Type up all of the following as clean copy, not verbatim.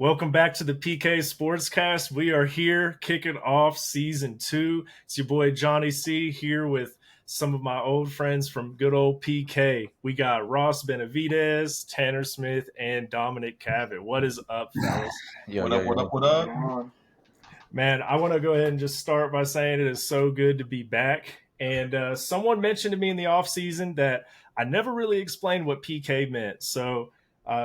Welcome back to the PK Sportscast. We are here kicking off season 2. It's your boy Johnny C here with some of my old friends from good old PK. We got Ross Benavidez, Tanner Smith, and Dominic Cavett. What is up, fellas? What up? What up? Man, I want to go ahead and just start by saying it is so good to be back. And someone mentioned to me in the off season that I never really explained what PK meant. So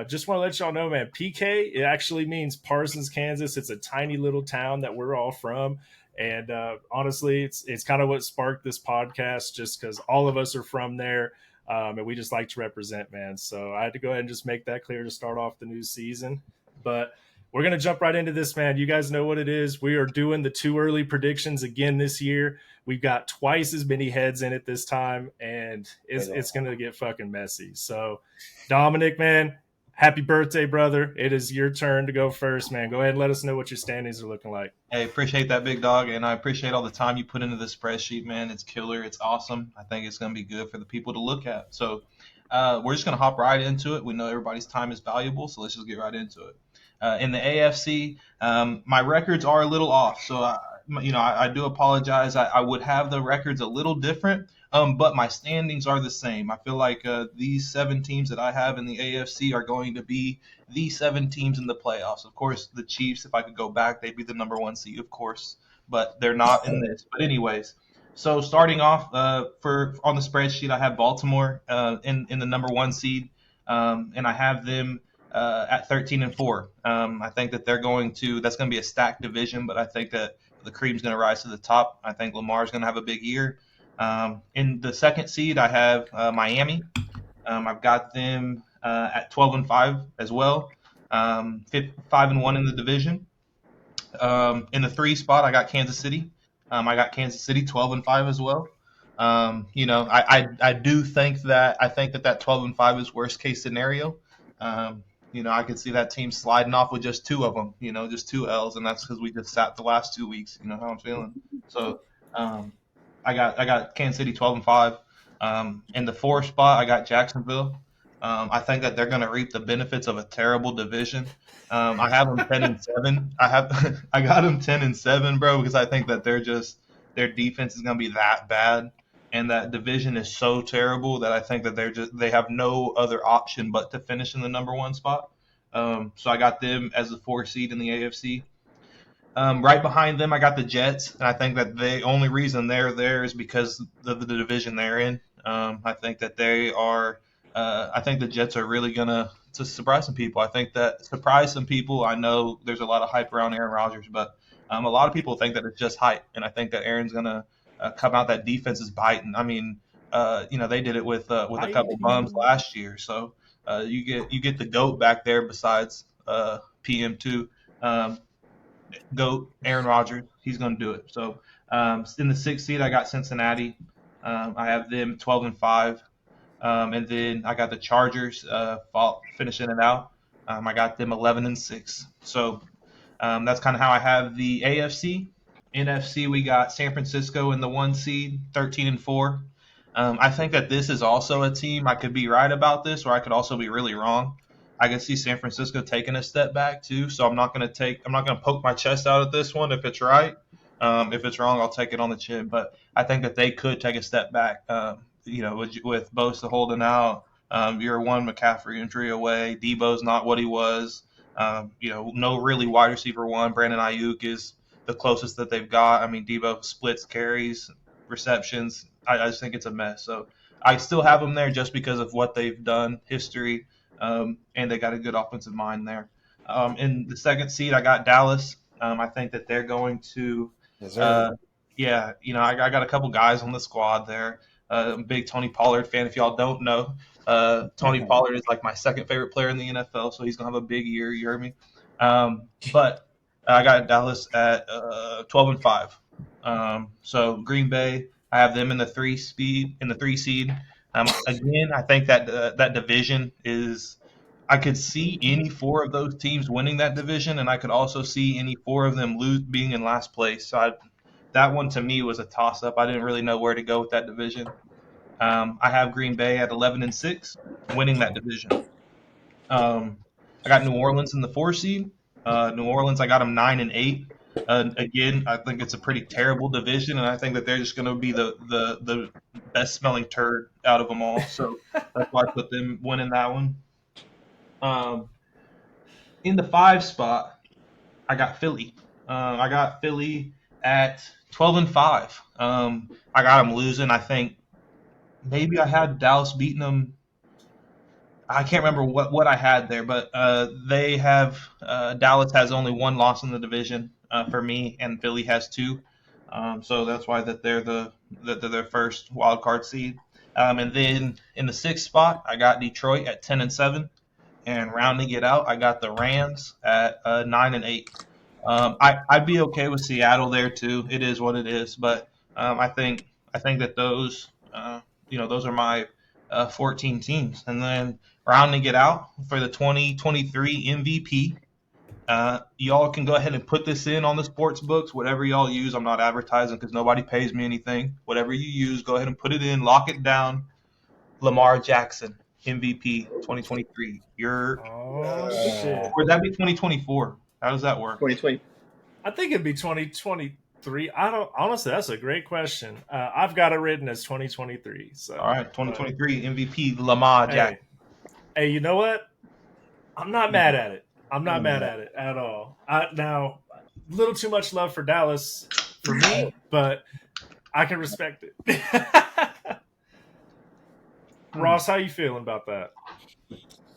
just want to let y'all know, man, PK, it actually means Parsons, Kansas. It's a tiny little town that we're all from. And honestly, it's kind of what sparked this podcast, just because all of us are from there. And we just like to represent, man. So I had to go ahead and just make that clear to start off the new season. But we're going to jump right into this, man. You guys know what it is. We are doing the too early predictions again this year. We've got twice as many heads in it this time, and it's going to get fucking messy. So, Dominic, man, happy birthday, brother. It is your turn to go first, man. Go ahead and let us know what your standings are looking like. Hey, appreciate that, big dog, and I appreciate all the time you put into the spreadsheet, man. It's killer. It's awesome. I think it's going to be good for the people to look at. So we're just going to hop right into it. We know everybody's time is valuable, so let's just get right into it. In the AFC, my records are a little off, so I do apologize. I would have the records a little different, but my standings are the same. I feel like these 7 teams that I have in the AFC are going to be the 7 teams in the playoffs. Of course, the Chiefs, if I could go back, they'd be the number 1 seed, of course, but they're not in this. But anyways, so starting off on the spreadsheet, I have Baltimore in the number 1 seed, and I have them at 13-4. I think that that's going to be a stacked division, but I think that the cream's going to rise to the top. I think Lamar's going to have a big year. In the 2nd seed, I have Miami. I've got them at 12-5 as well, 5-1 in the division. In the 3 spot, I got Kansas City. I got Kansas City 12-5 as well. I do think that 12-5 is worst case scenario. I could see that team sliding off with just 2 of them, just 2 L's, and that's because we just sat the last 2 weeks. You know how I'm feeling. So I got Kansas City 12-5. In the 4th spot, I got Jacksonville. I think that they're going to reap the benefits of a terrible division. I have them 10-7. I got them 10-7, bro, because I think that their defense is going to be that bad. And that division is so terrible that I think that they have no other option but to finish in the number 1 spot. So I got them as the 4th seed in the AFC. Right behind them, I got the Jets, and I think that the only reason they're there is because of the division they're in. I think that they are. I think the Jets are really gonna surprise some people. I think that surprise some people. I know there's a lot of hype around Aaron Rodgers, but a lot of people think that it's just hype, and I think that Aaron's gonna come out. That defense is biting. I mean, they did it with a couple bums last year. So you get the GOAT back there besides PM2. GOAT Aaron Rodgers. He's going to do it. So in the 6th seed, I got Cincinnati. I have them 12-5. And then I got the Chargers finishing it out. I got them 11-6. So that's kind of how I have the AFC. NFC, we got San Francisco in the 1 seed, 13-4. I think that this is also a team. I could be right about this, or I could also be really wrong. I can see San Francisco taking a step back too, so I'm not going to poke my chest out at this one if it's right. If it's wrong, I'll take it on the chin. But I think that they could take a step back. With Bosa holding out, you're one McCaffrey injury away. Debo's not what he was. No really wide receiver 1. Brandon Ayuk is the closest that they've got. I mean, Debo splits carries, receptions. I just think it's a mess. So I still have them there just because of what they've done, history, and they got a good offensive mind there. In the 2nd seed, I got Dallas. I think that they're going to I got a couple guys on the squad there. I'm a big Tony Pollard fan. If y'all don't know, Tony Pollard is like my 2nd favorite player in the NFL, so he's going to have a big year. You heard me? But I got Dallas at 12-5. So Green Bay, I have them in the 3 seed. Again, I think that that division is. I could see any 4 of those teams winning that division, and I could also see any 4 of them being in last place. So that one to me was a toss-up. I didn't really know where to go with that division. I have Green Bay at 11-6, winning that division. I got New Orleans in the 4 seed. New Orleans, I got them 9-8. Again, I think it's a pretty terrible division, and I think that they're just going to be the best smelling turd out of them all. So that's why I put them winning that one. In the 5 spot, I got Philly. I got Philly at 12-5. I got them losing. I think maybe I had Dallas beating them. I can't remember what I had there, but they have Dallas has only one loss in the division for me, and Philly has 2. So that's why that they're their first wild card seed. And then in the 6th spot, I got Detroit at 10-7, and rounding it out, I got the Rams at 9-8. I'd be okay with Seattle there too. It is what it is, but I think that those those are my 14 teams, and then rounding it out for the 2023 MVP. Y'all can go ahead and put this in on the sports books, whatever y'all use. I'm not advertising because nobody pays me anything. Whatever you use, go ahead and put it in, lock it down. Lamar Jackson, MVP 2023. Shit. Or that'd be 2024. How does that work? 2020. I think it'd be 2023. I don't honestly. That's a great question. I've got it written as 2023. So all right, 2023 MVP Lamar Jackson. Hey, you know what? I'm not mad at it. I'm not mad at it at all. Now, a little too much love for Dallas for me, but I can respect it. Ross, how you feeling about that?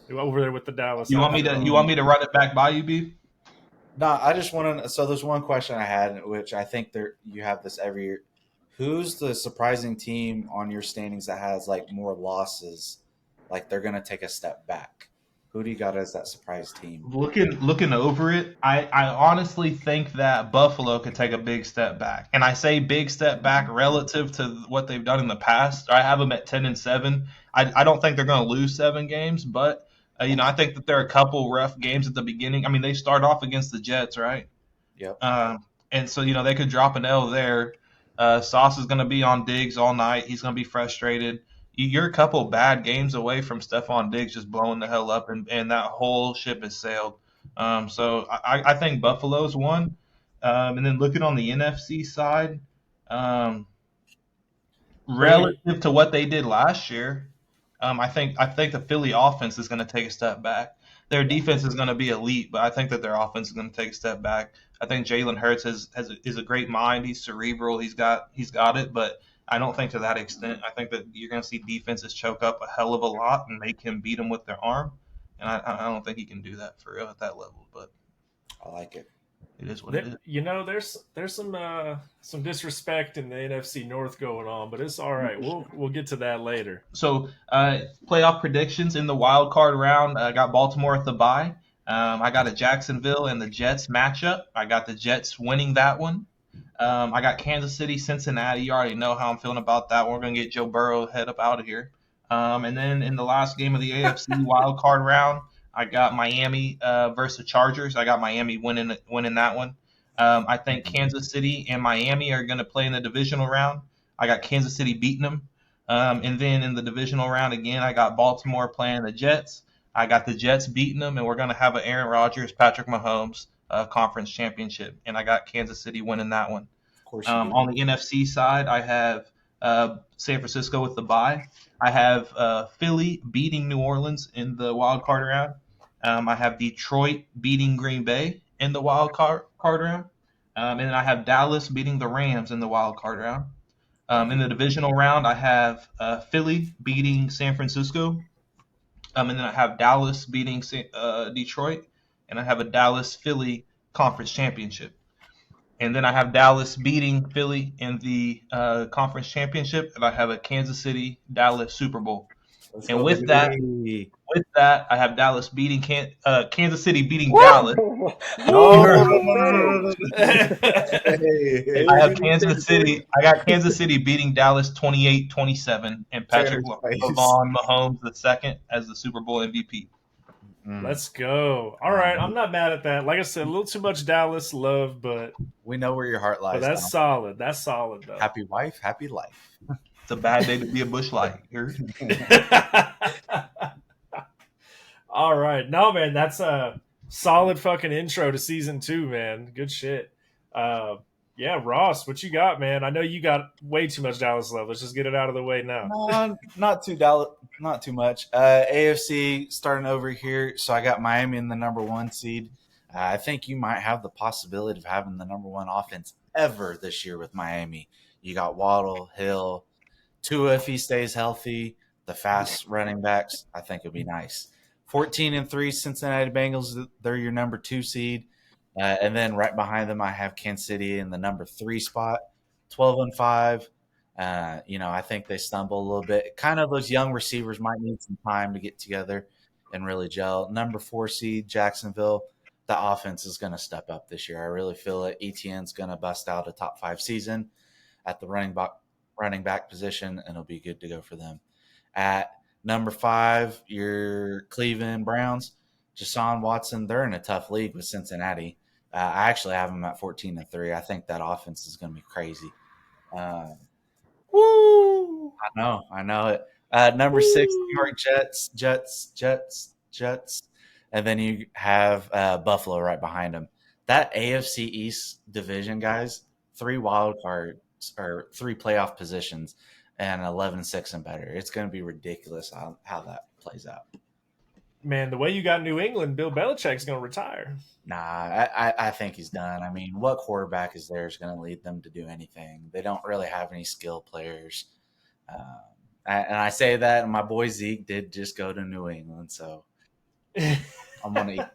You over there with the Dallas? You want me to run it back by you, B? No, I just want to. So there's one question I had, which I think you have this every year. Who's the surprising team on your standings that has like more losses? Like they're gonna take a step back. Who do you got as that surprise team? Looking over it, I honestly think that Buffalo could take a big step back, and I say big step back relative to what they've done in the past. I have them at 10-7. I don't think they're going to lose 7 games, but I think that there are a couple rough games at the beginning. I mean, they start off against the Jets, right? Yep. And so they could drop an L there. Sauce is going to be on Diggs all night. He's going to be frustrated. You're a couple bad games away from Stephon Diggs just blowing the hell up, and that whole ship has sailed. So I think Buffalo's one. And then looking on the NFC side, relative to what they did last year, I think the Philly offense is going to take a step back. Their defense is going to be elite, but I think that their offense is going to take a step back. I think Jalen Hurts is a great mind. He's cerebral. He's got it, but I don't think to that extent. I think that you're going to see defenses choke up a hell of a lot and make him beat them with their arm, and I don't think he can do that for real at that level. But I like it. It is what it is. There's some disrespect in the NFC North going on, but it's all right. We'll get to that later. So playoff predictions in the wild card round. I got Baltimore at the bye. I got a Jacksonville and the Jets matchup. I got the Jets winning that one. I got Kansas City, Cincinnati. You already know how I'm feeling about that one. We're going to get Joe Burrow head up out of here. And then in the last game of the AFC wild card round, I got Miami versus Chargers. I got Miami winning that one. I think Kansas City and Miami are going to play in the divisional round. I got Kansas City beating them. And then in the divisional round again, I got Baltimore playing the Jets. I got the Jets beating them, and we're going to have an Aaron Rodgers, Patrick Mahomes conference championship. And I got Kansas City winning that one. Of course. On the NFC side, I have San Francisco with the bye. I have Philly beating New Orleans in the wild card round. I have Detroit beating Green Bay in the wild card round. And then I have Dallas beating the Rams in the wild card round. In the divisional round, I have Philly beating San Francisco. And then I have Dallas beating Detroit. And I have a Dallas-Philly conference championship. And then I have Dallas beating Philly in the conference championship. And I have a Kansas City-Dallas Super Bowl. And with that, I have Dallas beating Kansas City beating Dallas. No. I have Kansas City. I got Kansas City beating Dallas 28-27, and Patrick Mahomes the second as the Super Bowl MVP. Let's go. All right, I'm not mad at that. Like I said, a little too much Dallas love, but we know where your heart lies. But that's solid. That's solid, though. Happy wife, happy life. It's a bad day to be a Busch Light. All right. No, man, Solid fucking intro to season 2, man. Good shit. Yeah, Ross, what you got, man? I know you got way too much Dallas love. Let's just get it out of the way now. Not too much. AFC starting over here. So I got Miami in the number 1 seed. I think you might have the possibility of having the number 1 offense ever this year with Miami. You got Waddle, Hill, Tua if he stays healthy, the fast running backs. I think it'd be nice. 14-3 Cincinnati Bengals. They're your number 2 seed. And then right behind them, I have Kansas City in the number 3 spot, 12-5. I think they stumble a little bit. Kind of those young receivers might need some time to get together and really gel. Number 4 seed, Jacksonville. The offense is going to step up this year. I really feel it. ETN's going to bust out a top 5 season at the running back position, and it'll be good to go for them. At number 5, your Cleveland Browns. Deshaun Watson, they're in a tough league with Cincinnati. I actually have them at 14-3. I think that offense is going to be crazy. Woo! I know it. Number 6, New York Jets. And then you have Buffalo right behind them. That AFC East division, guys, 3 wild cards or 3 playoff positions and 11-6 and better. It's going to be ridiculous how that plays out. Man, the way you got New England, Bill Belichick's going to retire. Nah, I think he's done. I mean, what quarterback is there is going to lead them to do anything? They don't really have any skill players. And I say that, and my boy Zeke did just go to New England, so I'm going to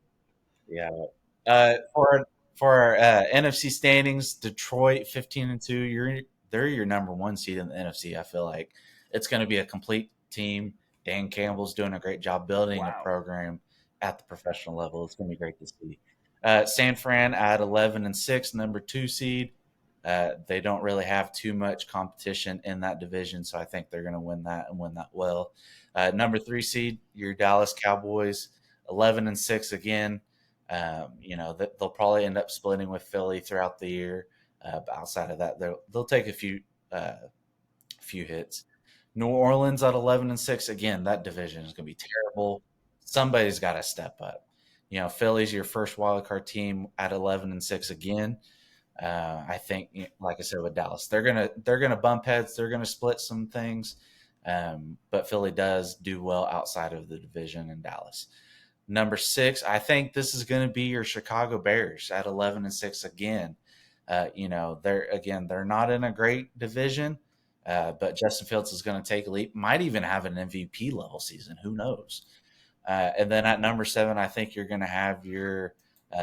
– yeah. For our NFC standings, Detroit 15-2, they're your number 1 seed in the NFC. I feel like it's going to be a complete team. Dan Campbell's doing a great job building a program at the professional level. It's going to be great to see. San Fran at 11-6, number 2 seed. They don't really have too much competition in that division, so I think they're going to win that and win that well. Number 3 seed, your Dallas Cowboys, 11-6 again. They'll probably end up splitting with Philly throughout the year. But outside of that, they'll take a few hits. New Orleans at 11-6. Again, that division is going to be terrible. Somebody's got to step up. Philly's your first wild card team at 11-6 again. I think, like I said with Dallas, they're gonna bump heads. They're gonna split some things, but Philly does do well outside of the division in Dallas. Number 6, I think this is going to be your Chicago Bears at 11-6 again. They're not in a great division. But Justin Fields is going to take a leap, might even have an MVP level season. Who knows? And then at number 7, I think you're going to have your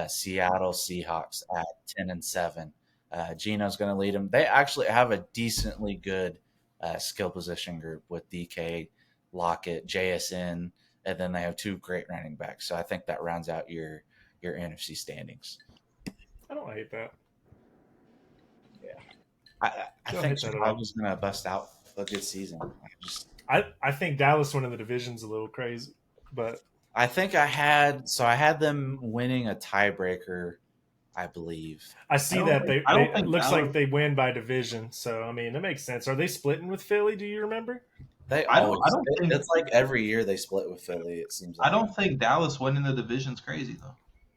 Seattle Seahawks at 10-7. Gino's going to lead them. They actually have a decently good skill position group with DK, Lockett, JSN, and then they have 2 great running backs. So I think that rounds out your NFC standings. I don't hate that. I think Chicago's going to bust out a good season. I think Dallas winning the division's a little crazy, but I think I had them winning a tiebreaker, I believe. I see that it looks like they win by division. So I mean, that makes sense. Are they splitting with Philly? Do you remember? I don't think it's like every year they split with Philly. It seems like. I don't think Dallas winning the division's crazy though.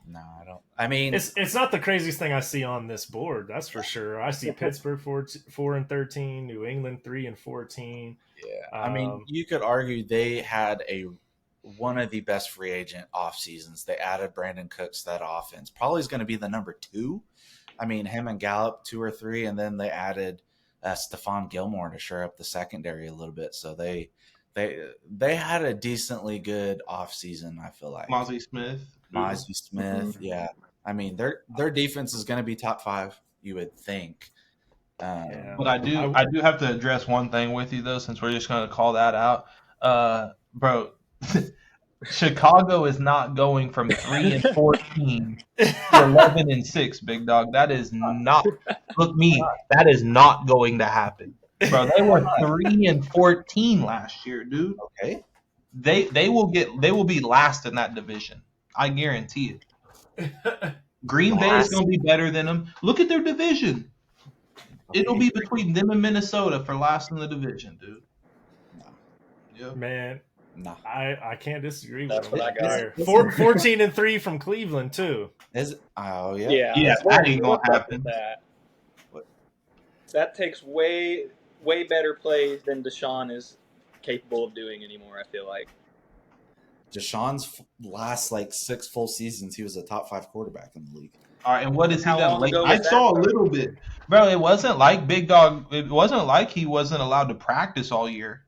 No, I don't. I mean, it's not the craziest thing I see on this board. That's for sure. I see Pittsburgh 4-13, New England 3-14. Yeah, I mean, you could argue they had one of the best free agent off seasons. They added Brandon Cooks to that offense. Probably is going to be the number 2. I mean, him and Gallup 2 or 3, and then they added Stephon Gilmore to shore up the secondary a little bit. So they had a decently good off season. I feel like Mozzie Smith, yeah. I mean, their defense is going to be top 5. You would think. But I do have to address one thing with you though, since we're just going to call that out, bro. Chicago is not going from 3-14 to 11-6, big dog. That is not. Look me, that is not going to happen, bro. They were 3-14 last year, dude. Okay. They will be last in that division. I guarantee it. Green Bay is going to be better than them. Look at their division. It'll be between them and Minnesota for last in the division, dude. Yeah. Man, Nah. I can't disagree That's with what I him. got. There. 14-3 from Cleveland too. Oh yeah. Yeah, that ain't gonna what's up happen. with that? What? That takes way better plays than Deshaun is capable of doing anymore, I feel like. Deshaun's last 6 full seasons, he was a top 5 quarterback in the league. All right, and what has he How done long late? ago I was saw that, a though? little bit, bro. It wasn't like Big Dog. It wasn't like he wasn't allowed to practice all year.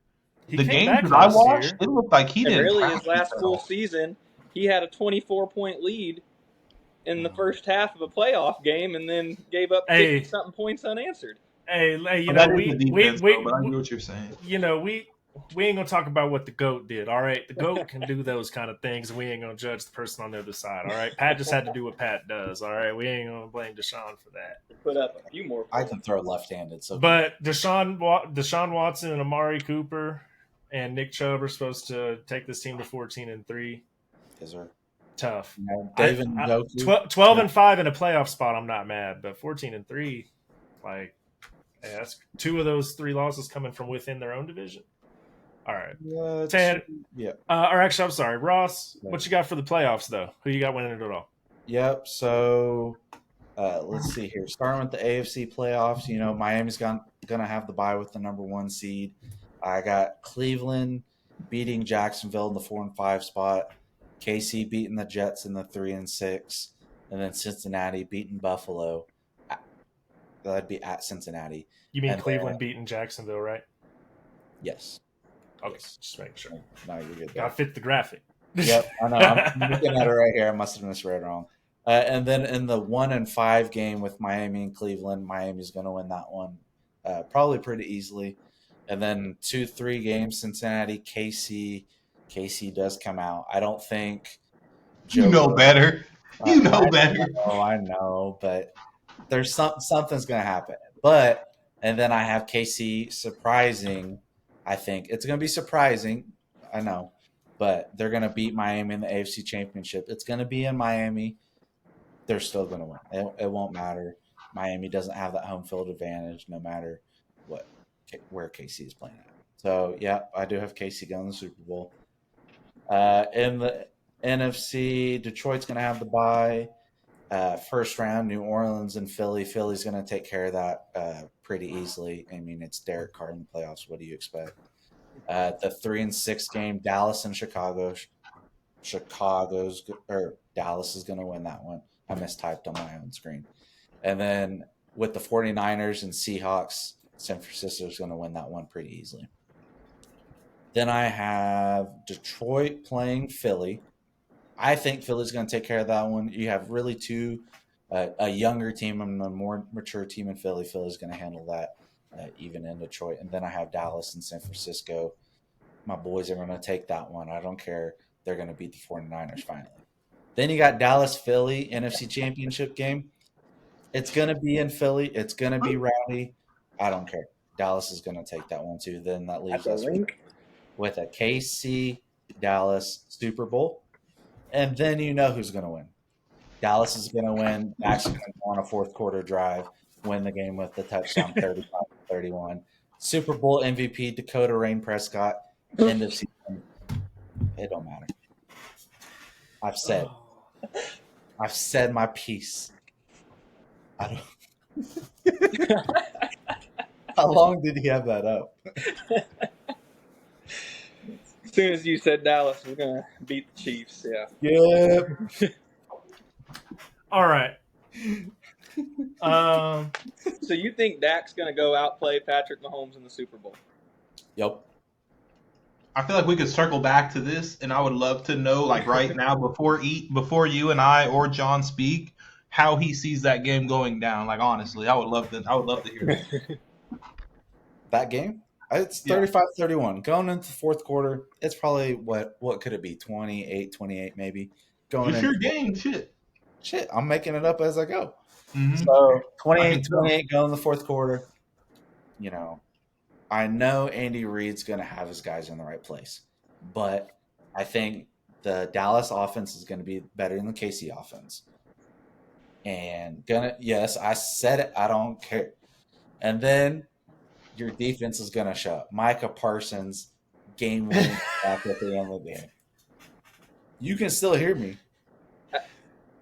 He The came games back that I last watched, year. it looked like he And didn't really, his practice last at full all. season, he had a 24-point lead in the first half of a playoff game, and then gave up 50-something points unanswered. Hey, you But know, that is the defense, though. But I get what you're saying. you know, we ain't gonna talk about what the GOAT did. All right, the GOAT can do those kind of things. We ain't gonna judge the person on the other side. All right, Pat just had to do what Pat does. All right, we ain't gonna blame Deshaun for that. Put up a few more I points. can throw left-handed. So, But Deshaun Watson and Amari Cooper and Nick Chubb are supposed to take this team to 14-3. is there? Tough. David Njoku. 12-5 in a playoff spot, I'm not mad, but 14-3, like, yeah, that's 2 of those 3 losses coming from within their own division. All right, Ted. Yeah. Or actually, I'm sorry, Ross. What you got for the playoffs, though? Who you got winning it all? Yep. So let's see here. Starting with the AFC playoffs, Miami's gonna have the bye with the number 1 seed. I got Cleveland beating Jacksonville in the 4-5 spot. KC beating the Jets in the 3-6, and then Cincinnati beating Buffalo. That'd be at Cincinnati. You mean And Cleveland beating Jacksonville, right? Yes. Okay, Yes. just make sure. No, you're good. Gotta fit the graphic. Yep, I know. I'm looking at it right here. I must have misread wrong. And then in the 1-5 game with Miami and Cleveland, Miami's going to win that one probably pretty easily. And then 2-3 games, Cincinnati, KC. KC does come out. I don't think. You know better. You know better. I know, but there's something's going to happen. And then I have KC surprising. I think it's going to be surprising. I know. But they're going to beat Miami in the AFC Championship. It's going to be in Miami. They're still going to win. It won't matter. Miami doesn't have that home field advantage no matter where KC is playing at. So, yeah, I do have KC going to the Super Bowl. In the NFC, Detroit's going to have the bye. First round, New Orleans and Philly. Philly's going to take care of that pretty easily. I mean, it's Derek Carr in the playoffs. What do you expect? The 3-6 game, Dallas and Chicago. Dallas is going to win that one. I mistyped on my own screen. And then with the 49ers and Seahawks, San Francisco is going to win that one pretty easily. Then I have Detroit playing Philly. I think Philly's going to take care of that one. You have really two, a younger team and a more mature team in Philly. Philly's going to handle that even in Detroit. And then I have Dallas and San Francisco. My boys are going to take that one. I don't care. They're going to beat the 49ers finally. Then you got Dallas-Philly NFC Championship game. It's going to be in Philly. It's going to be rowdy. I don't care. Dallas is going to take that one too. Then that leaves us with a KC Dallas Super Bowl. And then you know who's going to win. Dallas is going to win. Actually, going to go on a fourth quarter drive, win the game with the touchdown 35-31. Super Bowl MVP Dakota Rain Prescott. End of season. It don't matter. I've said my piece. I don't. How long did he have that up? As soon as you said Dallas was going to beat the Chiefs, yeah. Yep. All right. So you think Dak's going to go outplay Patrick Mahomes in the Super Bowl? Yep. I feel like we could circle back to this, and I would love to know, like right now, before you and I or John speak, how he sees that game going down. Like honestly, I would love to hear that. That game? It's 35-31. Going into the fourth quarter, it's probably what could it be? 28 maybe. It's your game, Shit, I'm making it up as I go. Mm-hmm. So 28-28 going in the fourth quarter. You know, I know Andy Reid's going to have his guys in the right place, but I think the Dallas offense is going to be better than the KC offense. And yes, I said it. I don't care. And then your defense is going to show up. Micah Parsons game-winning back at the end of the game. You can still hear me.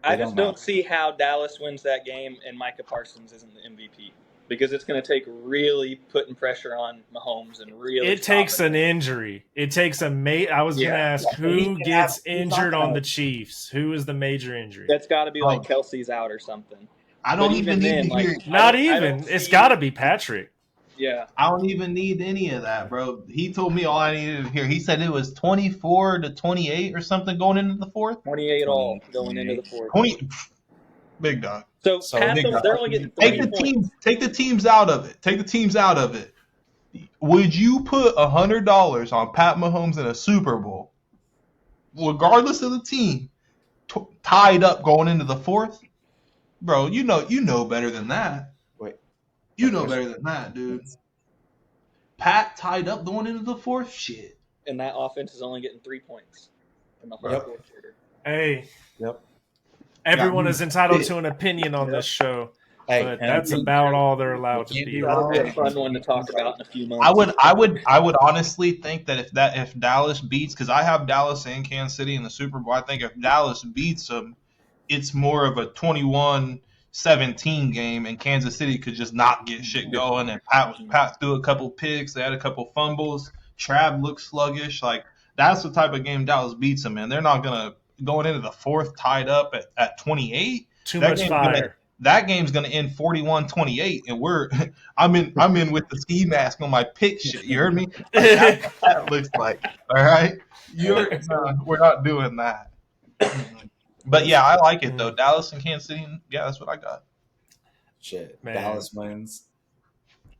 I just don't see how Dallas wins that game and Micah Parsons isn't the MVP. Because it's going to take really putting pressure on Mahomes and really. It takes an injury. It takes a mate. I was going to ask who gets injured on the Chiefs. Who is the major injury? That's got to be like Kelsey's out or something. I don't even need to hear. Not even. It's got to be Patrick. Yeah. I don't even need any of that, bro. He told me all I needed to hear. He said it was 24-28 or something going into the fourth. 28 all going into the fourth. 20. Big dog. So they're only getting 30 points. Take the teams out of it. Take the teams out of it. Would you put $100 on Pat Mahomes in a Super Bowl, regardless of the team, tied up going into the fourth? Bro, you know better than that. Wait. You know better than that, dude. Pat tied up going into the fourth? Shit. And that offense is only getting 3 points in the whole fourth quarter. Hey. Yep. Everyone is entitled to an opinion on this show, but that's about all they're allowed to be. That'll be a fun one to talk about in a few months. I would honestly think that if Dallas beats, because I have Dallas and Kansas City in the Super Bowl, I think if Dallas beats them, it's more of a 21-17 game, and Kansas City could just not get shit going. And Pat threw a couple picks, they had a couple fumbles. Trav looked sluggish. Like that's the type of game Dallas beats them, man. They're not gonna. Going into the fourth tied up at 28. Too much fire. That game's going to end 41-28, and I'm in with the ski mask on my pick shit. You heard me? Like that looks like. All right, we're not doing that. But yeah, I like it though. Dallas and Kansas City. Yeah, that's what I got. Shit, man. Dallas wins.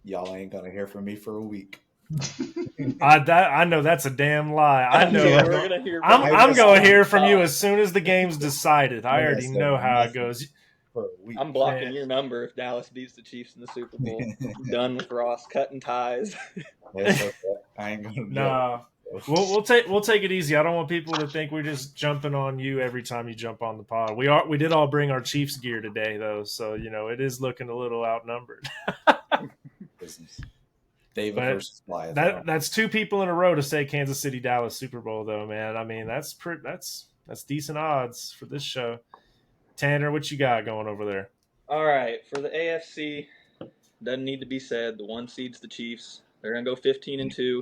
Y'all ain't gonna hear from me for a week. I know that's a damn lie. I know. I'm going to hear from you as soon as the game's decided. I already know how it goes. I'm blocking your number if Dallas beats the Chiefs in the Super Bowl. I'm done with Ross cutting ties. I ain't gonna. Nah, we'll take it easy. I don't want people to think we're just jumping on you every time you jump on the pod. We did all bring our Chiefs gear today though, so it is looking a little outnumbered. Business. David versus Goliath. That's two people in a row to say Kansas City Dallas Super Bowl though, man. I mean that's decent odds for this show. Tanner, what you got going over there? All right, for the AFC, doesn't need to be said. The 1 seed's the Chiefs. They're gonna go 15-2.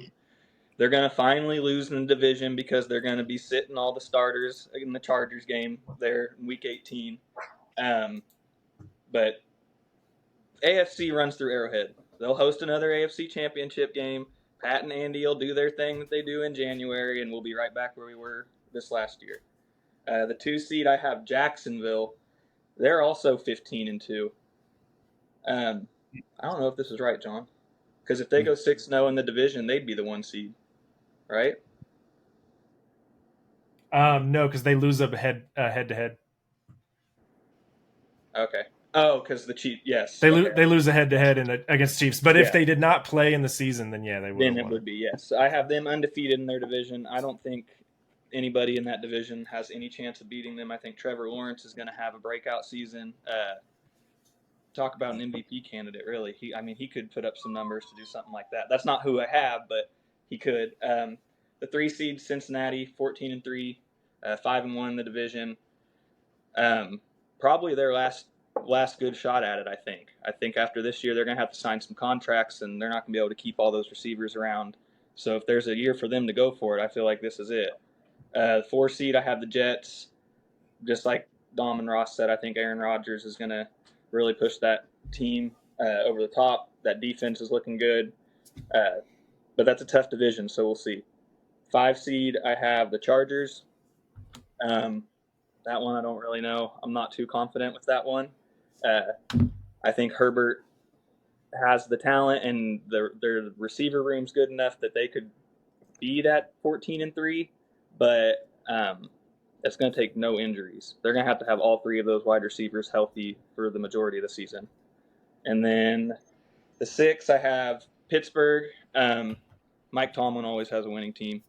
They're gonna finally lose in the division because they're gonna be sitting all the starters in the Chargers game there in Week 18. But AFC runs through Arrowhead. They'll host another AFC championship game. Pat and Andy will do their thing that they do in January, and we'll be right back where we were this last year. The 2 seed, I have Jacksonville. They're also 15-2. I don't know if this is right, John. Because if they go 6-0 in the division, they'd be the 1 seed, right? No, because they lose up head-to-head. Okay. Oh, because the Chiefs, yes. They lose a head-to-head against Chiefs. But if they did not play in the season, then yeah, they would. Then it would be, yes. I have them undefeated in their division. I don't think anybody in that division has any chance of beating them. I think Trevor Lawrence is going to have a breakout season. Talk about an MVP candidate, really. He could put up some numbers to do something like that. That's not who I have, but he could. The 3 seed, Cincinnati, 14-3, 5-1 in the division. Probably their last good shot at it, I think. I think after this year, they're going to have to sign some contracts, and they're not going to be able to keep all those receivers around. So if there's a year for them to go for it, I feel like this is it. 4 seed, I have the Jets. Just like Dom and Ross said, I think Aaron Rodgers is going to really push that team over the top. That defense is looking good. But that's a tough division, so we'll see. 5 seed, I have the Chargers. That one I don't really know. I'm not too confident with that one. I think Herbert has the talent, and their receiver room's good enough that they could be that 14-3, but it's going to take no injuries. They're going to have all 3 of those wide receivers healthy for the majority of the season. And then the 6, I have Pittsburgh. Mike Tomlin always has a winning team.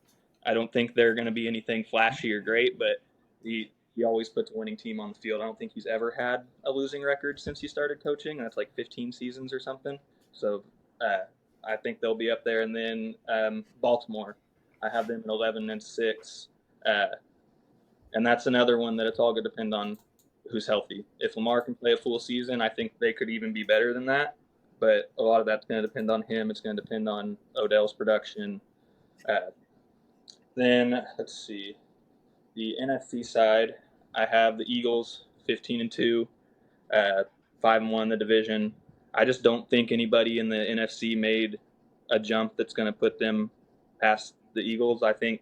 I don't think they're going to be anything flashy or great, but he always puts a winning team on the field. I don't think he's ever had a losing record since he started coaching. That's like 15 seasons or something. So I think they'll be up there. And then Baltimore. I have them at 11-6. And that's another one that it's all going to depend on who's healthy. If Lamar can play a full season, I think they could even be better than that. But a lot of that's going to depend on him. It's going to depend on Odell's production. Then let's see, the NFC side, I have the Eagles 15-2, 5-1 the division. I just don't think anybody in the NFC made a jump that's going to put them past the Eagles. I think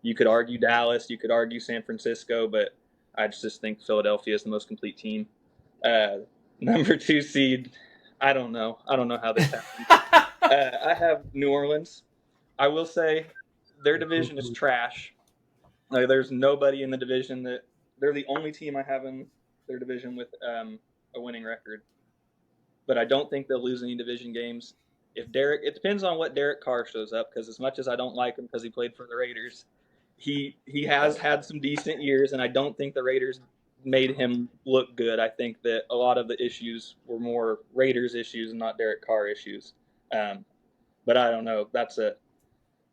you could argue Dallas, you could argue San Francisco, but I just think Philadelphia is the most complete team. Number 2 seed, I don't know how this happened. I have New Orleans. I will say their division is trash. Like, there's nobody in the division that they're the only team I have in their division with a winning record. But I don't think they'll lose any division games. It depends on what Derek Carr shows up, because as much as I don't like him because he played for the Raiders, he has had some decent years, and I don't think the Raiders made him look good. I think that a lot of the issues were more Raiders issues and not Derek Carr issues. But I don't know.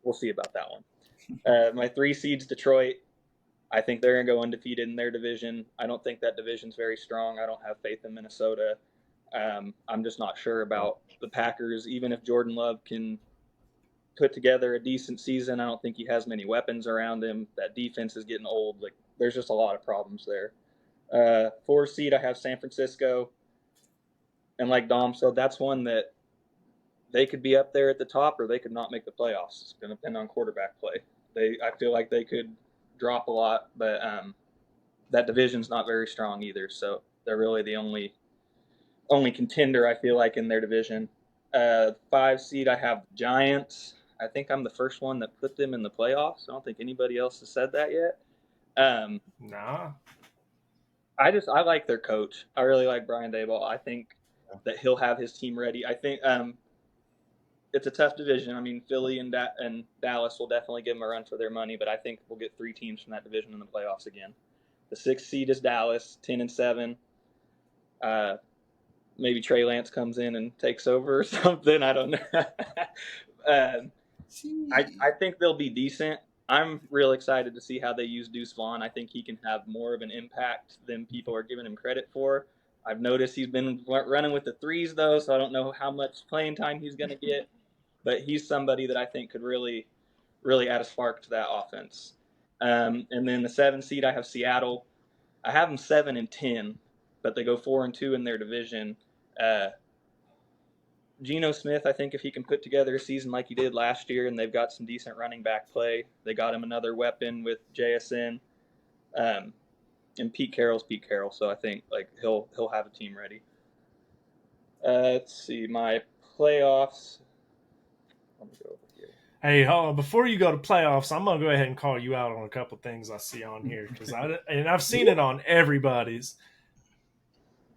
We'll see about that one. My 3 seeds, Detroit. I think they're going to go undefeated in their division. I don't think that division's very strong. I don't have faith in Minnesota. I'm just not sure about the Packers. Even if Jordan Love can put together a decent season, I don't think he has many weapons around him. That defense is getting old. Like, there's just a lot of problems there. 4 seed, I have San Francisco. And like Dom said, that's one that they could be up there at the top, or they could not make the playoffs. It's going to depend on quarterback play. I feel like they could drop a lot, but that division's not very strong either. So they're really the only contender, I feel like, in their division. 5 seed, I have the Giants. I think I'm the first one that put them in the playoffs. I don't think anybody else has said that yet. Nah. I like their coach. I really like Brian Daboll. I think that he'll have his team ready. I think it's a tough division. I mean, Philly and Dallas will definitely give them a run for their money, but I think we'll get 3 teams from that division in the playoffs again. The 6th seed is Dallas, 10-7. Maybe Trey Lance comes in and takes over or something. I don't know. I think they'll be decent. I'm real excited to see how they use Deuce Vaughn. I think he can have more of an impact than people are giving him credit for. I've noticed he's been running with the threes, though, so I don't know how much playing time he's going to get. But he's somebody that I think could really, really add a spark to that offense. And then the 7 seed, I have Seattle. I have them 7-10, but they go 4-2 in their division. Geno Smith, I think if he can put together a season like he did last year, and they've got some decent running back play, they got him another weapon with JSN. And Pete Carroll's Pete Carroll, so I think like he'll have a team ready. Let's see, my playoffs. Let me go over here. Hey, before you go to playoffs, I'm gonna go ahead and call you out on a couple things I see on here, because I've seen it on everybody's.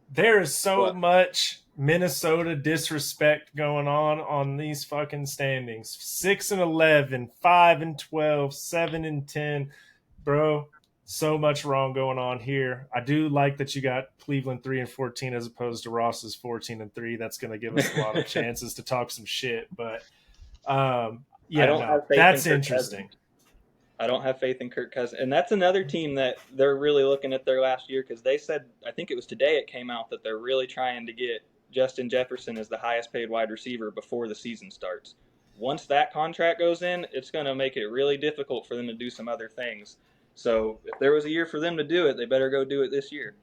There is so much Minnesota disrespect going on these fucking standings. 6-11, 5-12, 7-10, bro. So much wrong going on here. I do like that you got Cleveland 3-14 as opposed to Ross's 14-3. That's going to give us a lot of chances to talk some shit. But that's interesting. I don't have faith in Kirk Cousins. And that's another team that they're really looking at their last year, because they said, I think it was today it came out, that they're really trying to get Justin Jefferson as the highest paid wide receiver before the season starts. Once that contract goes in, it's going to make it really difficult for them to do some other things. So if there was a year for them to do it, they better go do it this year.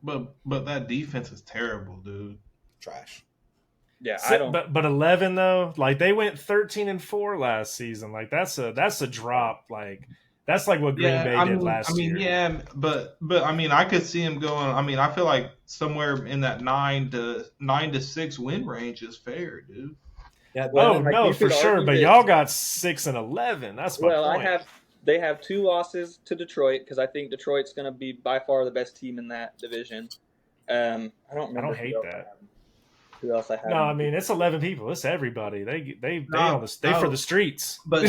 But that defense is terrible, dude. Trash. Yeah, So, I don't. But 11 though, like they went 13-4 last season. Like that's a drop. Like that's like what Green Bay did last year. Yeah, but I mean, I could see him going. I mean, I feel like somewhere in that 9-6 win range is fair, dude. Yeah. No, for sure. But y'all got 6-11. That's my point. They have 2 losses to Detroit, because I think Detroit's going to be by far the best team in that division. I don't hate that. Who else I have? No, I mean it's 11 people. It's everybody. They for the streets. But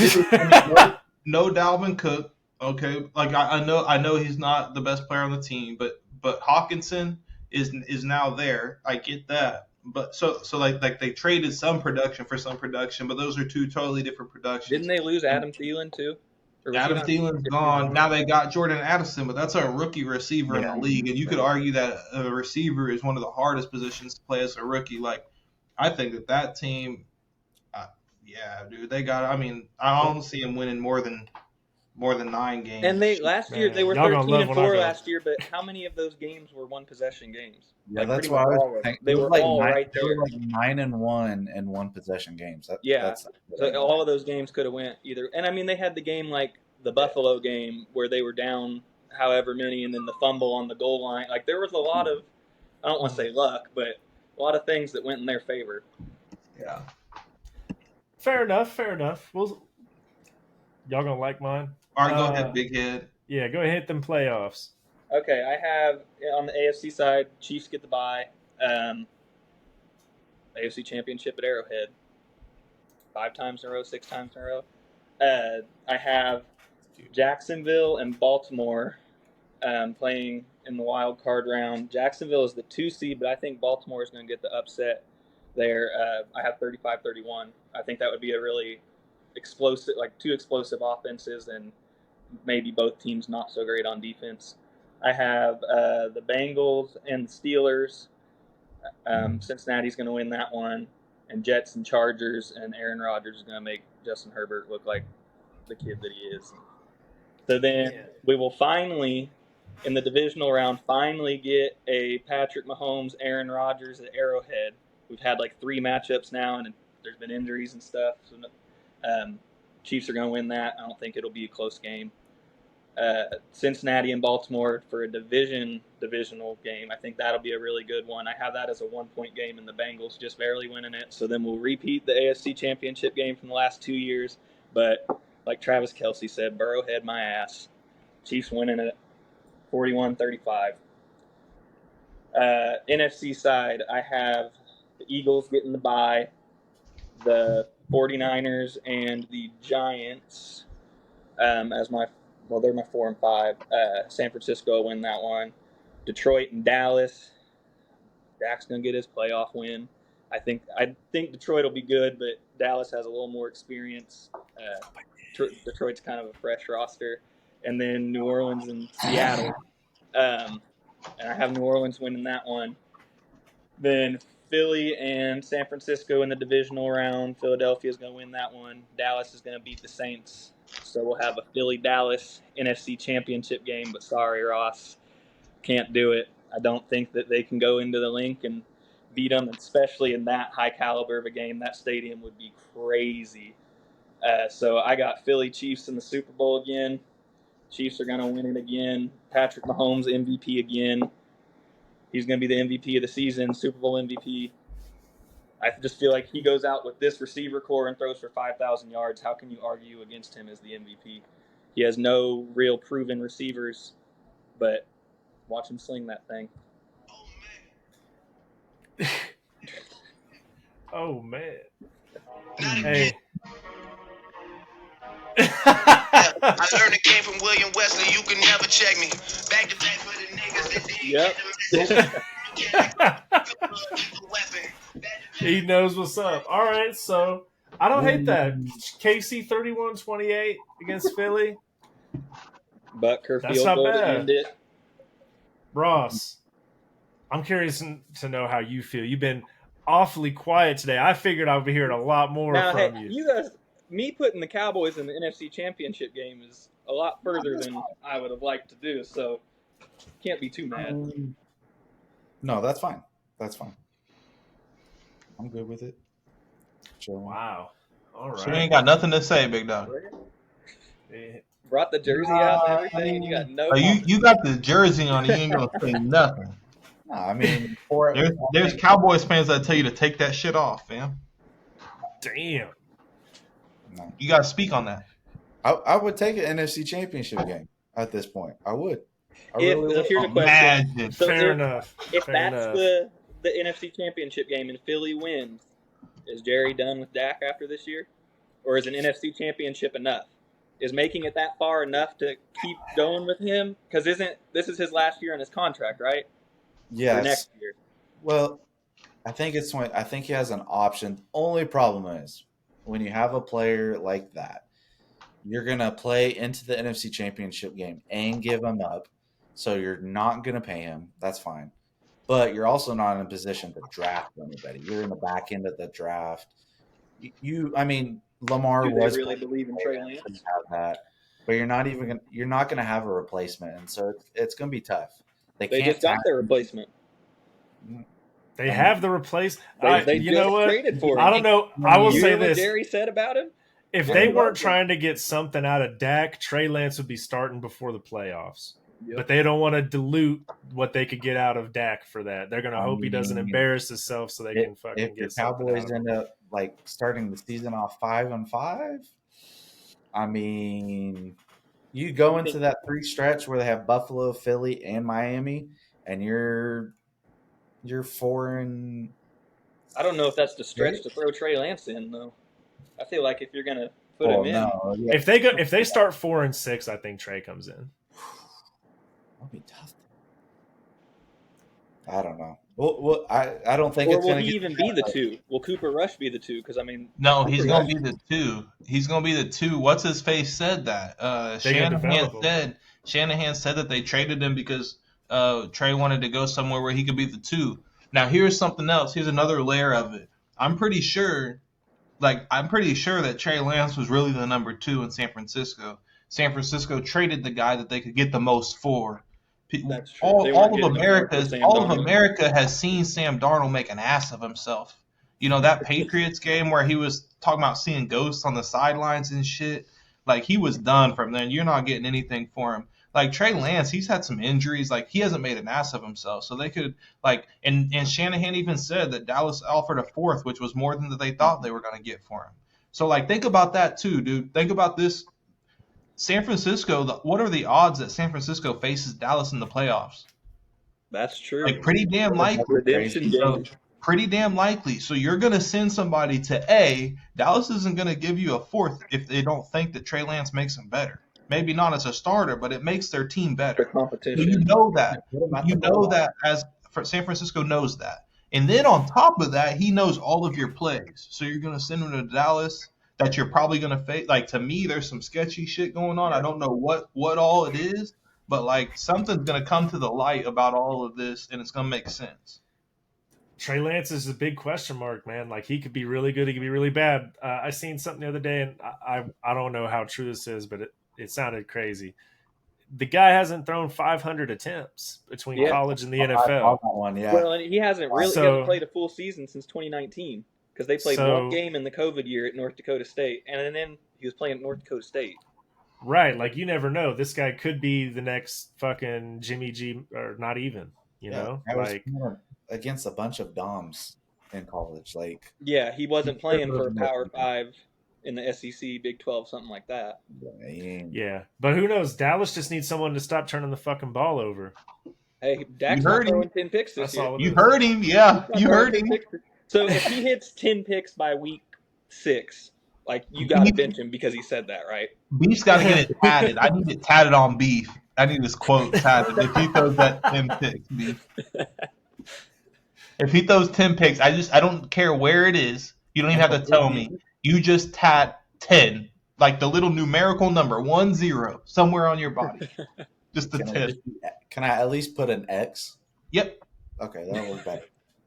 no Dalvin Cook. Okay, like I know he's not the best player on the team, but Hawkinson is now there. I get that, but so like they traded some production for some production, but those are two totally different productions. Didn't they lose Adam Thielen too? Or was he Adam not- Thielen's gone. Now they got Jordan Addison, but that's a rookie receiver in the league, and you could argue that a receiver is one of the hardest positions to play as a rookie. Like, I think that team, yeah, dude, they got. I mean, I don't see them winning more than 9 games. And they last year they were Y'all gonna 13-4 love when I go. last year, but how many of those games were one possession games? Yeah, Like, that's pretty why I much was all of them. thinking. They it was were like all nine, right they there. were like 9-1 in one possession games. That's So all of those games could have went either. And I mean, they had the game like the Buffalo game where they were down however many, and then the fumble on the goal line. Like, there was a lot of, I don't want to say luck, but a lot of things that went in their favor. Yeah. Fair enough. Well, y'all gonna like mine? All right, go ahead, big head. Yeah, go ahead, hit them playoffs. Okay, I have on the AFC side, Chiefs get the bye. AFC Championship at Arrowhead. 5 times in a row, 6 times in a row. I have Jacksonville and Baltimore playing in the wild card round. Jacksonville is the 2 seed, but I think Baltimore is going to get the upset there. I have 35-31. I think that would be a really explosive, like 2 explosive offenses, and maybe both teams not so great on defense. I have the Bengals and the Steelers. Cincinnati's going to win that one, and Jets and Chargers, and Aaron Rodgers is going to make Justin Herbert look like the kid that he is. So then we will finally, in the divisional round, get a Patrick Mahomes, Aaron Rodgers at Arrowhead. We've had like 3 matchups now, and there's been injuries and stuff. So Chiefs are going to win that. I don't think it'll be a close game. Cincinnati and Baltimore for a divisional game. I think that'll be a really good one. I have that as a 1-point game, and the Bengals just barely winning it. So then we'll repeat the AFC Championship game from the last 2 years. But like Travis Kelce said, Burrow had my ass. Chiefs winning it 41-35. NFC side, I have the Eagles getting the bye, the 49ers and the Giants as my they're my 4 and 5. San Francisco will win that one. Detroit and Dallas. Dak's gonna get his playoff win. I think Detroit will be good, but Dallas has a little more experience. Detroit's kind of a fresh roster, and then New Orleans and Seattle. And I have New Orleans winning that one. Then Philly and San Francisco in the divisional round. Philadelphia is going to win that one. Dallas is going to beat the Saints. So we'll have a Philly-Dallas NFC Championship game. But sorry, Ross, can't do it. I don't think that they can go into the link and beat them, especially in that high caliber of a game. That stadium would be crazy. So I got Philly Chiefs in the Super Bowl again. Chiefs are going to win it again. Patrick Mahomes MVP again. He's going to be the MVP of the season, Super Bowl MVP. I just feel like he goes out with this receiver core and throws for 5,000 yards. How can you argue against him as the MVP? He has no real proven receivers, but watch him sling that thing. Oh, man. Hey. I learned the game from William Wesley. You can never check me. Back to back for the niggas that Yep. He knows what's up. All right, so I don't hate that. KC 31-28 against Philly. Butker That's field not goal to bad. end it. Ross, I'm curious to know how you feel. You've been awfully quiet today. I figured I would be hearing a lot more Now, from hey, you. you guys, me putting the Cowboys in the NFC Championship game is a lot further than I would have liked to do, so can't be too mad. No, that's fine. That's fine. I'm good with it. Sure. Wow. All right. So you ain't got nothing to say, big dog. Eh, Brought the jersey out and everything, and you got no. Oh, you got the jersey on. You ain't gonna say nothing. No, I mean, There's Cowboys fans that tell you to take that shit off, fam. Damn. no. You gotta speak on that. I would take an NFC Championship game at this point. I would. I If, really would. here's a question. Imagine. So Fair enough. If Fair that's enough. the NFC Championship game and Philly wins, is Jerry done with Dak after this year? Or is an NFC Championship enough? Is making it that far enough to keep going with him? Because this is his last year on his contract, right? Or Yes. next year. Well, I think he has an option. Only problem is when you have a player like that, you're gonna play into the NFC Championship game and give him up. So you're not gonna pay him. That's fine. But you're also not in a position to draft anybody. You're in the back end of the draft. I mean, Lamar Do they was really believe in Trey so Lance? you have that, but you're not gonna have a replacement, and so it's gonna be tough. They can't just got their replacement. They have the replace. They you just know what? traded for him. I don't know. I will You say hear what this: Jerry said about him? if they weren't trying to get something out of Dak, Trey Lance would be starting before the playoffs. Yep. But they don't want to dilute what they could get out of Dak for that. They're going to hope he doesn't embarrass himself so they can fucking if get the something Cowboys out of him. end up like starting the season off 5-5. I mean, you go into that 3 stretch where they have Buffalo, Philly, and Miami, and you're 4 and. I don't know if that's the stretch to throw Trey Lance in, though. I feel like if you're gonna put him in, No, yeah. If they start 4-6, I think Trey comes in. That'll be tough. I don't know. Well, I don't think or it's will going he to even be the 2? Will Cooper Rush be the 2? Because I mean, No, he's gonna be the 2. He's gonna be the 2. What's his face said that? Shanahan said that they traded him because Trey wanted to go somewhere where he could be the 2. Now here's something else. Here's another layer of it. I'm pretty sure that Trey Lance was really the number 2 in San Francisco. San Francisco traded the guy that they could get the most for. That's true. All of America has seen Sam Darnold make an ass of himself. You know, that Patriots game where he was talking about seeing ghosts on the sidelines and shit. Like, he was done from then. You're not getting anything for him. Like, Trey Lance, he's had some injuries. Like, he hasn't made an ass of himself. So they could, like, and Shanahan even said that Dallas offered a 4th, which was more than they thought they were going to get for him. So, like, think about that too, dude. Think about this. San Francisco, what are the odds that San Francisco faces Dallas in the playoffs? That's true. Like, pretty damn likely. Redemption game. Pretty damn likely. So you're going to send somebody to A. Dallas isn't going to give you a 4th if they don't think that Trey Lance makes them better. Maybe not as a starter, but it makes their team better. The competition. So you know that. You know that San Francisco knows that. And then on top of that, he knows all of your plays. So you're going to send him to Dallas that you're probably going to face. Like, to me, there's some sketchy shit going on. I don't know what all it is, but, like, something's going to come to the light about all of this, and it's going to make sense. Trey Lance is a big question mark, man. Like, he could be really good. He could be really bad. I seen something the other day, and I don't know how true this is, but it sounded crazy. The guy hasn't thrown 500 attempts between college and the NFL. Well, and he hasn't played a full season since 2019 because they played one game in the COVID year at North Dakota State, and then he was playing at North Dakota State. Right, like, you never know. This guy could be the next fucking Jimmy G, or not even, you know? Like, against a bunch of DOMs in college. Like, yeah, he wasn't playing for a Power 5 in the SEC, Big 12, something like that. Yeah, but who knows? Dallas just needs someone to stop turning the fucking ball over. Hey, Dak's not throwing 10 picks this year. You heard him, yeah. You heard him. So if he hits 10 picks by week 6, like, you got to bench him because he said that, right? Beef's got to get it tatted. I need it tatted on Beef. I need this quote tatted. If he throws that 10 picks, Beef. If he throws 10 picks, I don't care where it is. You don't even have to tell me. You just tat 10, like the little numerical number, 10, somewhere on your body. Just the 10. Can I at least put an X? Yep. Okay, that'll work better.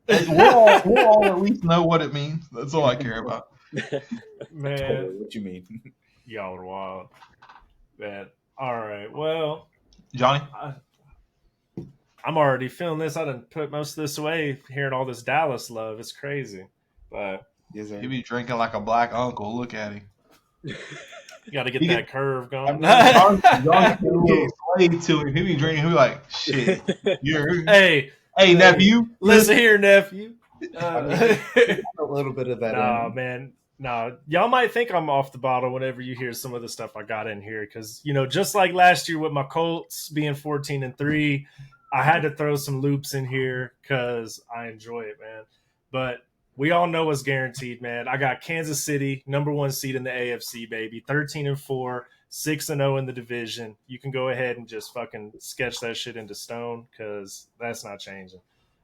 We'll all at least know what it means. That's all I care about. Man. What you mean? Y'all are wild. Man. All right. Well, Johnny? I'm already feeling this. I done put most of this away hearing all this Dallas love. It's crazy. But he be drinking like a black uncle. Look at him. You got to get that curve going. Slave to him. He be drinking. He be like, shit. Hey, nephew. Listen here, nephew. A little bit of that. Nah, man. Nah, y'all might think I'm off the bottle whenever you hear some of the stuff I got in here. Because, you know, just like last year with my Colts being 14-3, I had to throw some loops in here because I enjoy it, man. But we all know what's guaranteed, man. I got Kansas City, number 1 seed in the AFC, baby. 13-4, 6-0 in the division. You can go ahead and just fucking sketch that shit into stone because that's not changing.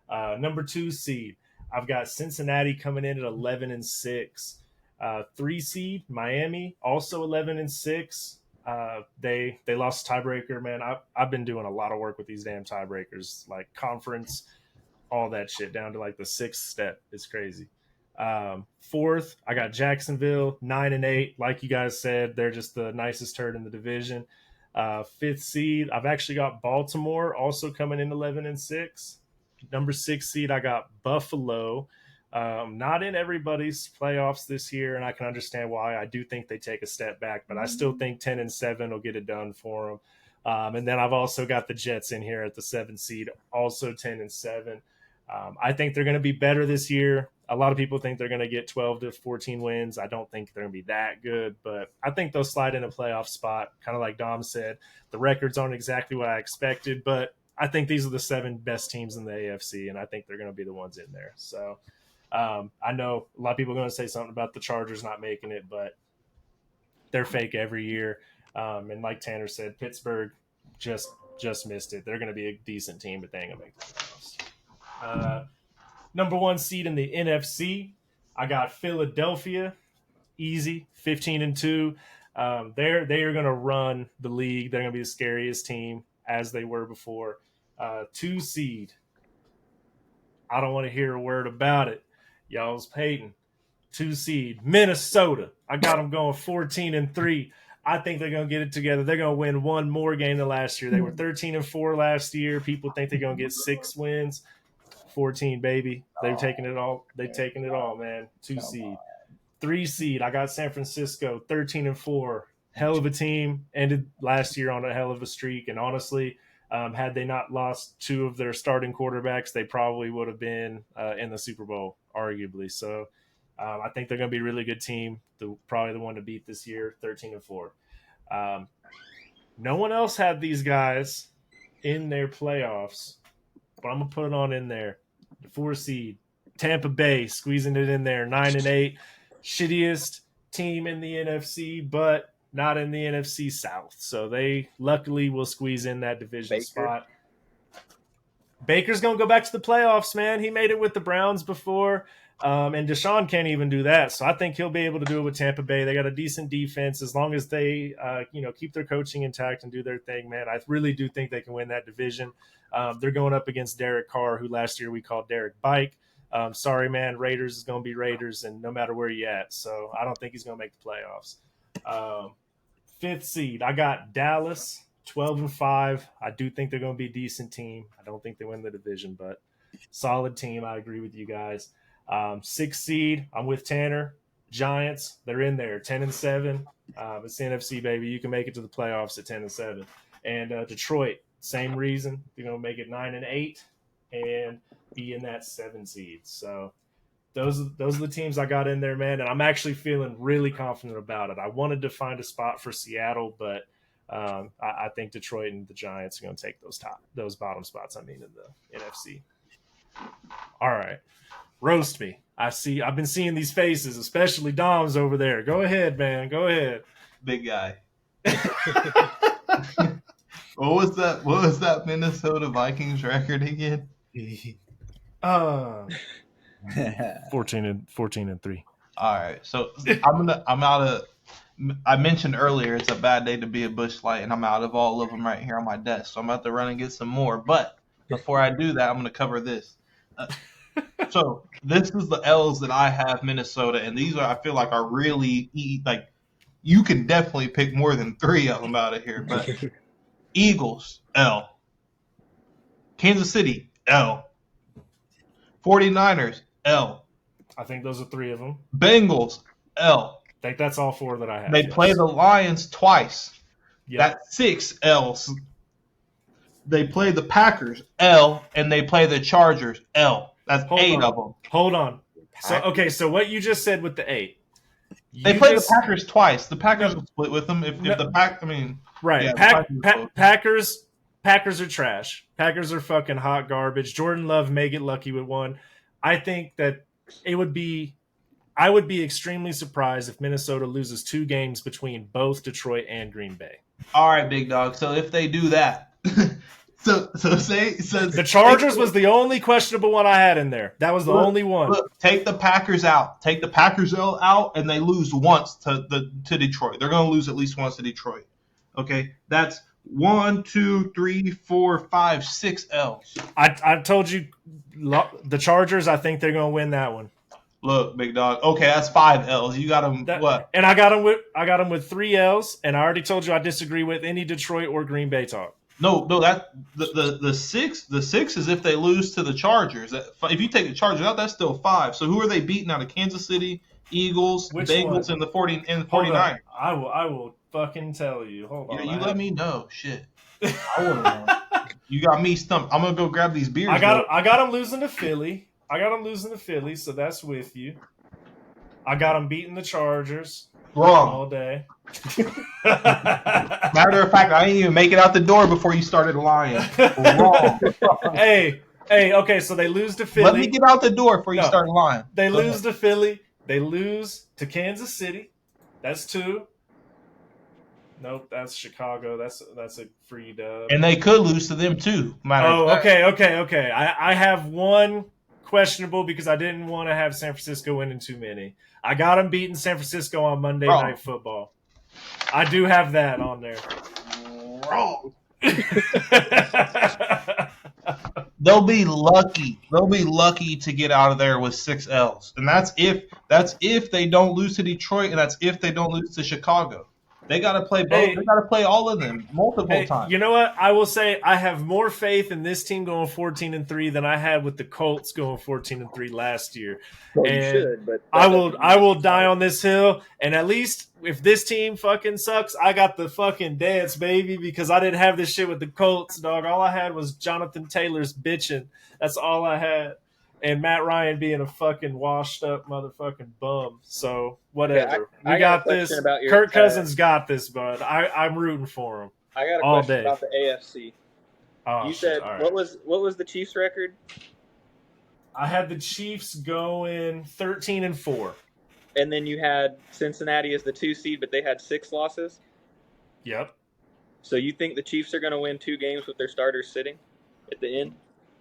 Number 2 seed, I've got Cincinnati coming in at 11-6. 3 seed Miami, also 11-6. They lost tiebreaker, man. I've been doing a lot of work with these damn tiebreakers, like conference, all that shit, down to like the 6th step. It's crazy. 4th, I got Jacksonville, 9-8. Like you guys said, they're just the nicest turd in the division. 5th seed, I've actually got Baltimore also coming in 11-6. Number 6 seed, I got Buffalo. Not in everybody's playoffs this year, and I can understand why. I do think they take a step back, but I still think 10-7 will get it done for them. And then I've also got the Jets in here at the 7th seed, also 10-7. I think they're going to be better this year. A lot of people think they're going to get 12 to 14 wins. I don't think they're going to be that good, but I think they'll slide in a playoff spot. Kind of like Dom said, the records aren't exactly what I expected, but I think these are the 7 best teams in the AFC, and I think they're going to be the ones in there. So I know a lot of people are going to say something about the Chargers not making it, but they're fake every year. And like Tanner said, Pittsburgh just missed it. They're going to be a decent team, but they ain't going to make the playoffs. Number 1 seed in the NFC, I got Philadelphia, easy, 15-2. They are going to run the league. They're going to be the scariest team as they were before. 2 seed, I don't want to hear a word about it. Y'all's Peyton. 2 seed, Minnesota. I got them going 14-3. I think they're going to get it together. They're going to win one more game than last year. They were 13-4 last year. People think they're going to get 6 wins. 14, baby. They've taken it all. They've taken it all, man. 2 seed. 3 seed, I got San Francisco, 13-4. Hell of a team. Ended last year on a hell of a streak. And honestly, had they not lost 2 of their starting quarterbacks, they probably would have been in the Super Bowl, arguably. So I think they're going to be a really good team. Probably the one to beat this year, 13-4. No one else had these guys in their playoffs, but I'm going to put it on in there. The 4 seed, Tampa Bay, squeezing it in there, 9-8. Shittiest team in the NFC, but not in the NFC South. So they luckily will squeeze in that division spot. Baker's going to go back to the playoffs, man. He made it with the Browns before. And Deshaun can't even do that. So I think he'll be able to do it with Tampa Bay. They got a decent defense as long as they keep their coaching intact and do their thing, man. I really do think they can win that division. They're going up against Derek Carr, who last year we called Derek Bike. Sorry, man. Raiders is going to be Raiders, and no matter where you're at. So I don't think he's going to make the playoffs. 5th seed, I got Dallas, 12-5. I do think they're going to be a decent team. I don't think they win the division, but solid team. I agree with you guys. 6th seed, I'm with Tanner. Giants, they're in there, 10-7. It's the NFC, baby. You can make it to the playoffs at 10-7. And Detroit, same reason. They're going to make it 9-8 and be in that 7 seed. So those are the teams I got in there, man. And I'm actually feeling really confident about it. I wanted to find a spot for Seattle, but I think Detroit and the Giants are going to take those bottom spots, in the NFC. All right. Roast me. I've been seeing these faces, especially Dom's over there. Go ahead, man. Go ahead. Big guy. What was that Minnesota Vikings record again? 14-3. All right. So I mentioned earlier it's a bad day to be a Busch Light, and I'm out of all of them right here on my desk. So I'm about to run and get some more. But before I do that, I'm going to cover this. So this is the L's that I have Minnesota, and these I feel like are really like you can definitely pick more than 3 of them out of here. But Eagles, L. Kansas City, L. 49ers, L. I think those are 3 of them. Bengals, L. I think that's all 4 that I have. They play the Lions twice. Yep. That's 6 L's. They play the Packers, L, and they play the Chargers, L. That's 8 of them. Hold on. So what you just said with the 8. They play the Packers twice. The Packers will split with them right. Yeah, Packers are trash. Packers are fucking hot garbage. Jordan Love may get lucky with 1. I think that I would be extremely surprised if Minnesota loses 2 games between both Detroit and Green Bay. All right, big dog. So if they do that, So say The Chargers was the only questionable one I had in there. That was the only one. Look, take the Packers out. Take the Packers out, and they lose once to Detroit. They're going to lose at least once to Detroit. Okay, that's 1, 2, 3, 4, 5, 6 L's. I told you the Chargers. I think they're going to win that one. Look, big dog. Okay, that's 5 L's. You got them what? And I got them with 3 L's. And I already told you I disagree with any Detroit or Green Bay talk. No, that the 6 is if they lose to the Chargers. If you take the Chargers out, that's still 5. So who are they beating out of Kansas City, Eagles, Bengals, and the 49ers? I will fucking tell you. Hold on. You let me know. Shit. I wouldn't know. You got me stumped. I'm gonna go grab these beers. I got them losing to Philly. So that's with you. I got them beating the Chargers. Wrong. All day. Matter of fact, I didn't even make it out the door before you started lying. Wrong. Hey, okay, so they lose to Philly. Let me get out the door before you start lying. They lose to Philly. They lose to Kansas City. That's 2. Nope, that's Chicago. That's a free dub. And they could lose to them too. Okay. I have one questionable because I didn't want to have San Francisco winning too many. I got them beating San Francisco on Monday Night Football. I do have that on there. Wrong. They'll be lucky. They'll be lucky to get out of there with 6 L's, and that's if they don't lose to Detroit, and that's if they don't lose to Chicago. They got to play both. They got to play all of them multiple times. You know what? I will say I have more faith in this team going 14-3 than I had with the Colts going 14-3 last year. Well, and you should, but I will die on this hill. And at least if this team fucking sucks, I got the fucking dance, baby, because I didn't have this shit with the Colts, dog. All I had was Jonathan Taylor's bitching. That's all I had. And Matt Ryan being a fucking washed up motherfucking bum. So whatever. I we got this. Kirk Cousins got this, bud. I'm rooting for him. I got a all question day. about the AFC. Oh, you said right. what was the Chiefs' record? I had the Chiefs going 13-4. And then you had Cincinnati as the 2 seed, but they had 6 losses. Yep. So you think the Chiefs are going to win 2 games with their starters sitting at the end?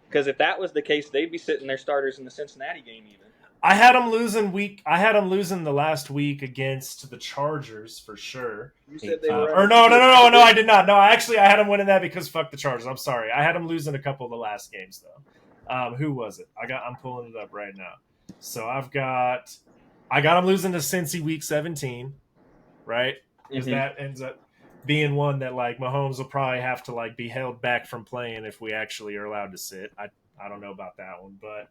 Because if that was the case, they'd be sitting their starters in the Cincinnati game even. I had them losing the last week against the Chargers for sure. You said they were. Or no, I did not. No, actually, I had them winning that because fuck the Chargers. I'm sorry. I had them losing a couple of the last games though. Who was it? I'm pulling it up right now. So I got them losing to Cincy week 17, right? Because that ends up being one that like Mahomes will probably have to like be held back from playing if we actually are allowed to sit. I don't know about that one, but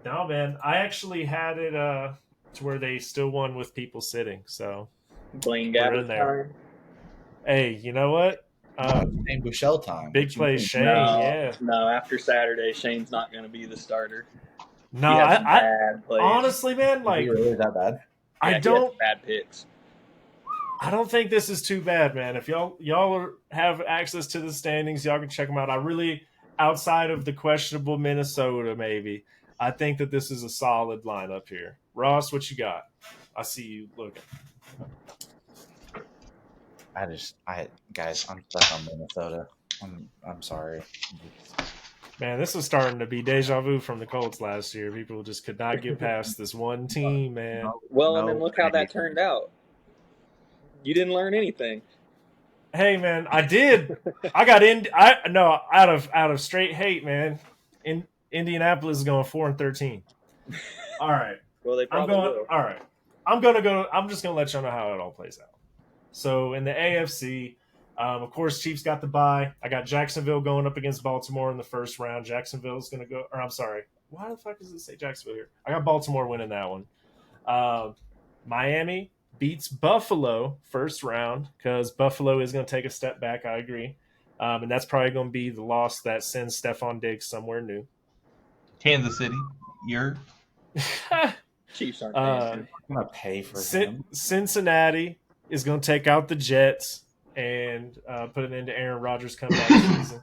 no, man, I actually had it to where they still won with people sitting. So Blaine we're Gabbert in there. Hey, you know what? Name Bouchel time. Big play Shane. No, after Saturday, Shane's not going to be the starter. No, I honestly, man, like really that bad? Yeah, he has bad picks. I don't think this is too bad, man. If y'all have access to the standings, y'all can check them out. I really, outside of the questionable Minnesota, maybe, I think that this is a solid lineup here. Ross, what you got? I see you looking. Guys, I'm stuck on Minnesota. I'm sorry. Man, this is starting to be deja vu from the Colts last year. People just could not get past this one team, man. Well, and then look how that turned out. You didn't learn anything. Hey, man, I did. I got out of straight hate, man. Indianapolis is going 4-13. All right. Well, they probably will. All right. I'm just gonna let y'all know how it all plays out. So in the AFC, of course, Chiefs got the bye. I got Jacksonville going up against Baltimore in the first round. Jacksonville's gonna go. Or I'm sorry. Why the fuck does it say Jacksonville here? I got Baltimore winning that one. Miami beats Buffalo first round because Buffalo is going to take a step back. I agree. And that's probably going to be the loss that sends Stephon Diggs somewhere new. Kansas City, Chiefs aren't I'm going to pay for him. Cincinnati is going to take out the Jets and put an end to Aaron Rodgers' comeback season.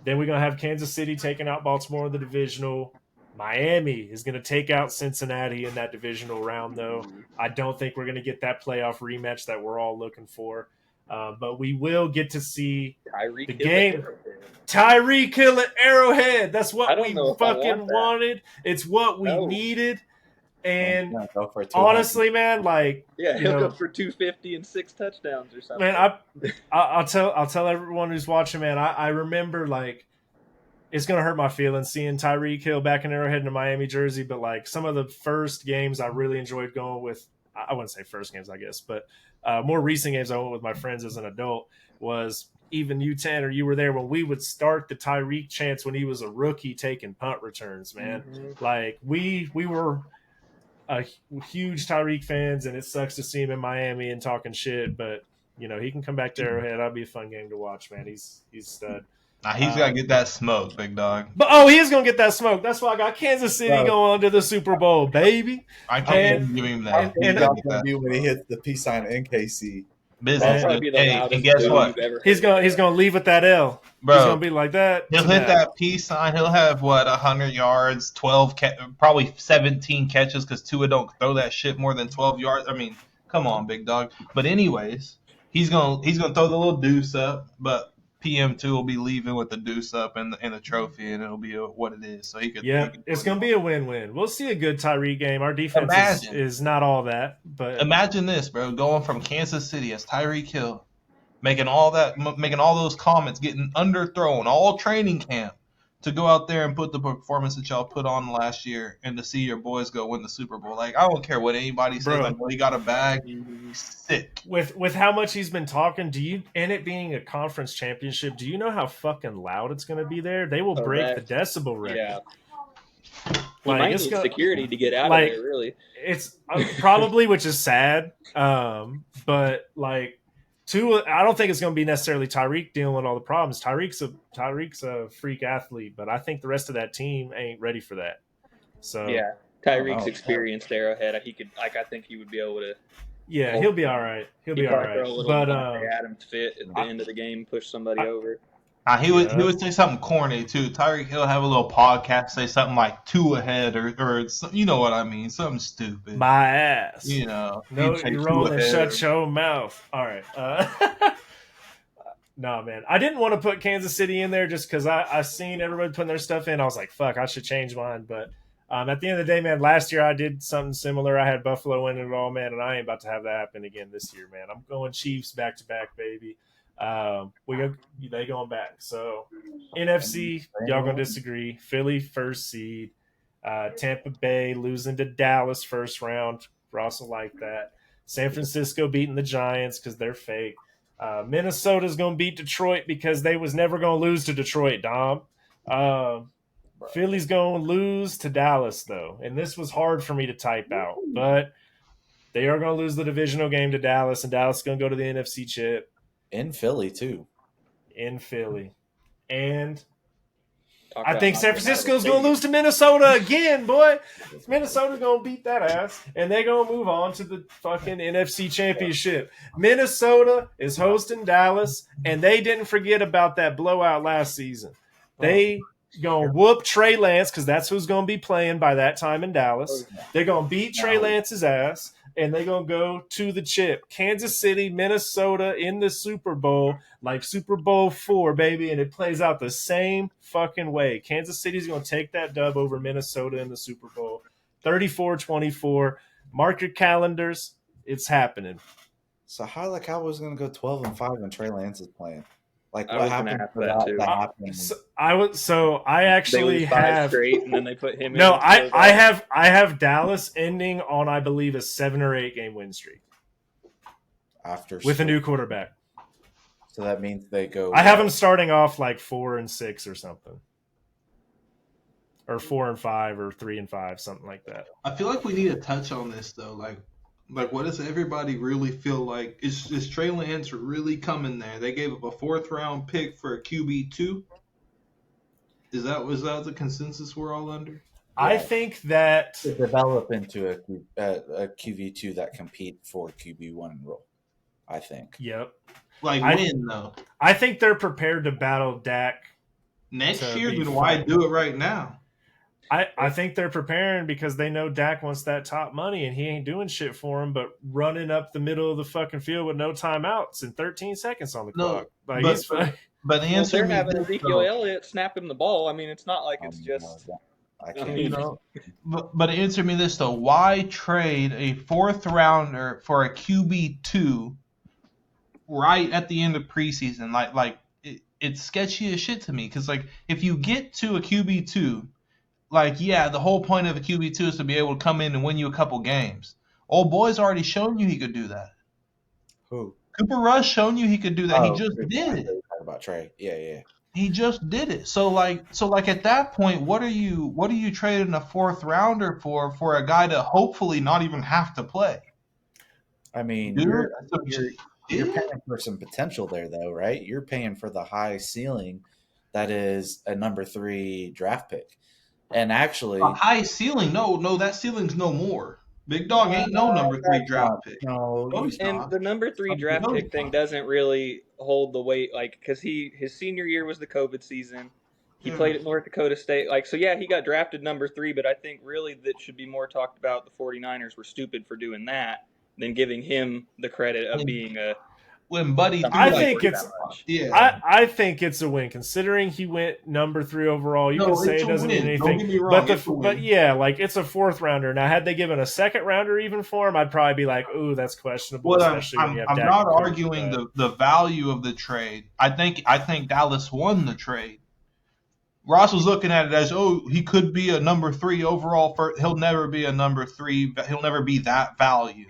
Then we're going to have Kansas City taking out Baltimore in the divisional. Miami is going to take out Cincinnati in that divisional round, though. I don't think we're going to get that playoff rematch that we're all looking for. But we will get to see Tyreek the Hill game. at Arrowhead. Tyreek Hill at Arrowhead. That's I what don't we know if I fucking want that. wanted. It's what we No. needed. And And he's gonna go for 200. honestly, man, like Yeah, you he'll know, go for 250 and 6 touchdowns or something. man, I'll tell everyone who's watching, man. I remember like it's gonna hurt my feelings seeing Tyreek Hill back in Arrowhead in a Miami jersey, but like some of the first games I really enjoyed going with. I wouldn't say first games, I guess, but more recent games I went with my friends as an adult was even you, Tanner, you were there when we would start the Tyreek chants when he was a rookie taking punt returns, man. Mhm. Like we were huge Tyreek fans, and it sucks to see him in Miami and talking shit, but you know, he can come back to Arrowhead. That'll be a fun game to watch, man. He's stud. Nah, he's got to get that smoke, big dog. But he is gonna get that smoke. That's why I got Kansas City going to the Super Bowl, baby. I can't give him that. He's and- gonna be when he hits the peace sign NKC. Business. That'll probably be the Hey, loudest and guess boo what? you've ever He's heard. gonna leave with that L. Bro, He's gonna be like that. he'll hit that peace sign. He'll have 100 yards, 12, probably 17 catches because Tua don't throw that shit more than 12 yards. I mean, come on, big dog. But anyways, he's gonna throw the little deuce up, but PM2 will be leaving with the deuce up and the trophy, and it'll be what it is. So he could. Yeah, he could it's gonna be a win-win. We'll see a good Tyreek game. Our defense is not all that, but Imagine this, bro, going from Kansas City as Tyreek Hill, making all those comments, getting underthrown all training camp to go out there and put the performance that y'all put on last year and to see your boys go win the Super Bowl. Like, I don't care what anybody says. Bro. I know he got a bag. He's sick. with how much he's been talking, and it being a conference championship, do you know how fucking loud it's gonna be there? They will break the decibel record. Yeah. He Like, might it's need gonna- security to get out like- of there, really. It's probably, which is sad. But like, I don't think it's going to be necessarily Tyreek dealing with all the problems. Tyreek's a freak athlete, but I think the rest of that team ain't ready for that. So Yeah. Tyreek's Oh, experienced Arrowhead. He could, I think he would be able to. yeah, he'll be all right. He'll be all probably throw a right. little But Devontae Adams fit at the end of the game, push somebody over. He would say something corny too. Tyreek Hill have a little podcast, say something like two ahead or you know what I mean, something stupid. my ass. You know, No, he'd say you're two rolling. ahead. Shut your mouth. All right. No, man. I didn't want to put Kansas City in there just because I seen everybody putting their stuff in. I was like, fuck, I should change mine. But at the end of the day, man, last year I did something similar. I had Buffalo winning it all, man, and I ain't about to have that happen again this year, man. I'm going Chiefs back to back, baby. They going back. So NFC, y'all gonna disagree. Philly first seed. Tampa Bay losing to Dallas first round. We're also like that. San Francisco beating the Giants because they're fake. Minnesota's gonna beat Detroit because they was never gonna lose to Detroit, Dom. Philly's gonna lose to Dallas though, and this was hard for me to type out, but they are gonna lose the divisional game to Dallas, and Dallas is gonna go to the NFC chip. In Philly too. In Philly. And Talk I about think San knocking out Francisco's the going to stadium. lose to Minnesota again, boy. Minnesota's going to beat that ass, and they're going to move on to the fucking NFC Championship. Minnesota is hosting Dallas, and they didn't forget about that blowout last season. They going to whoop Trey Lance because that's who's going to be playing by that time in Dallas. They're going to beat Trey Lance's ass, and they're going to go to the chip. Kansas City, Minnesota in the Super Bowl, like Super Bowl 4, baby, and it plays out the same fucking way. Kansas City's going to take that dub over Minnesota in the Super Bowl. 34-24. Mark your calendars. It's happening. So how are the Cowboys going to go 12-5 when Trey Lance is playing? Like I what was gonna happened ask for that that too. to happen? I They actually lose 5 have straight, and then they put him. no. in I have Dallas ending on, I believe, a 7 or 8 game win streak After with a new quarterback. So that means they go. I have them starting off like 4-6 or something, or 4-5 or 3-5, something like that. I feel like we need to touch on this though. Like what does everybody really feel like? Is Trey Lance really coming there? They gave up a 4th round pick for a QB2. Was that the consensus we're all under? I think that to develop into a QB2 that compete for QB1 role. I think. Yep. Like I- when though? I think they're prepared to battle Dak. Next to year, be then why fine. do it right now? I think they're preparing because they know Dak wants that top money and he ain't doing shit for him, but running up the middle of the fucking field with no timeouts and 13 seconds on the clock. Like but, he's fine. But answer they're me having this, Ezekiel though. Elliott snap him the ball. I mean, it's not like it's just. I can't. mean, But answer me this though: why trade a 4th rounder for a QB2 right at the end of preseason? It's sketchy as shit to me because like if you get to a QB2, like yeah, the whole point of a QB2 is to be able to come in and win you a couple games. Old boy's already shown you he could do that. Who? Cooper Rush shown you he could do that. He just did it. Talking about Trey. Yeah. He just did it. So like at that point, what are you trading a 4th rounder for a guy to hopefully not even have to play? I mean, Dude, you're paying for some potential there, though, right? You're paying for the high ceiling that is a number 3 draft pick, and actually, a high ceiling. No, that ceiling's no more. Big dog ain't no number 3 draft pick. No, and the number 3 draft pick thing doesn't really hold the weight, like because his senior year was the COVID season. He played at North Dakota State, like so. Yeah, he got drafted number 3, but I think really that should be more talked about. The 49ers were stupid for doing that than giving him the credit of being a. When Buddy, I think it's a win considering he went number 3 overall. You can say it doesn't mean anything, don't get me wrong, but yeah, like it's a 4th rounder. Now, had they given a 2nd rounder even for him, I'd probably be like, "Ooh, that's questionable." Well, especially when you have I'm Dak not and Cooper, arguing the value of the trade. I think Dallas won the trade. Ross was looking at it as, he could be a number 3 overall. He'll never be a number 3. He'll never be that value.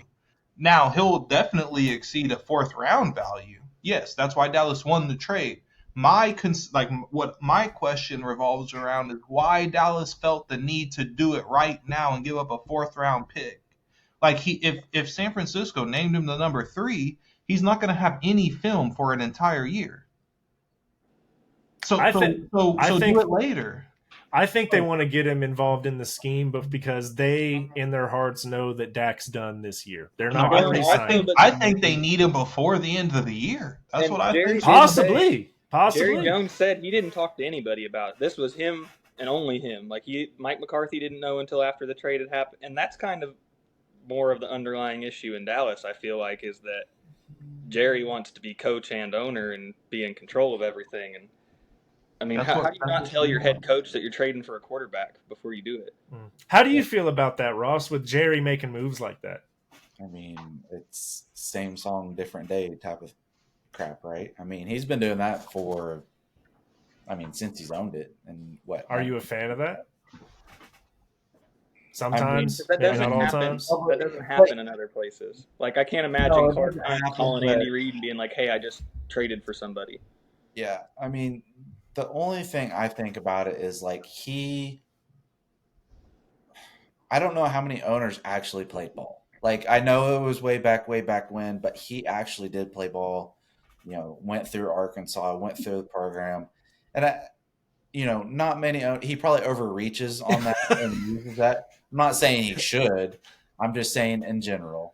Now, he'll definitely exceed a 4th round value. Yes, that's why Dallas won the trade. What my question revolves around is why Dallas felt the need to do it right now and give up a 4th round pick. Like if San Francisco named him the number 3, he's not going to have any film for an entire year. So do it later. I think they want to get him involved in the scheme, but because they, in their hearts, know that Dak's done this year. They're not going to resign. I think they need him before the end of the year. That's what I think. Possibly. Jerry Jones said he didn't talk to anybody about it. This was him and only him. Like Mike McCarthy didn't know until after the trade had happened, and that's kind of more of the underlying issue in Dallas. I feel like is that Jerry wants to be coach and owner and be in control of everything. And I mean, how do you not tell your head coach that you're trading for a quarterback before you do it? How do you feel about that, Ross, with Jerry making moves like that? I mean, it's same song, different day type of crap, right? I mean, he's been doing that since he's owned it. And what? Are you a fan of that? Sometimes, that doesn't happen. That doesn't happen in other places. Like I can't imagine calling Andy Reid and being like, "Hey, I just traded for somebody." Yeah, I mean, the only thing I think about it is like I don't know how many owners actually played ball. Like I know it was way back when, but he actually did play ball. Went through Arkansas, went through the program, and not many. He probably overreaches on that and uses that. I'm not saying he should. I'm just saying in general.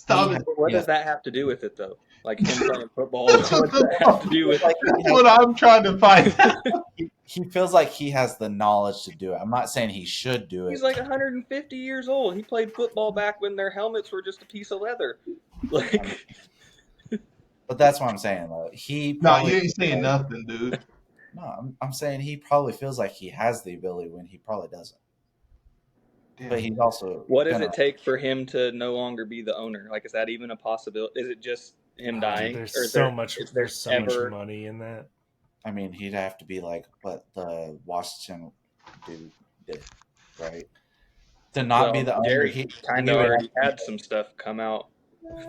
What does that have to do with it, though? Like him playing football, what does that have to do with it? That's what I'm trying to find out. He feels like he has the knowledge to do it. I'm not saying he should do it. He's like 150 years old. He played football back when their helmets were just a piece of leather. Like, but that's what I'm saying, though. You ain't saying nothing, dude. No, I'm saying he probably feels like he has the ability when he probably doesn't. Yeah. But he's also. What does it take for him to no longer be the owner? Like, is that even a possibility? Is it just him dying? There's so much money in that. I mean, he'd have to be like what the Washington dude did, right? To not be the owner. Jerry he kind of already had some stuff come out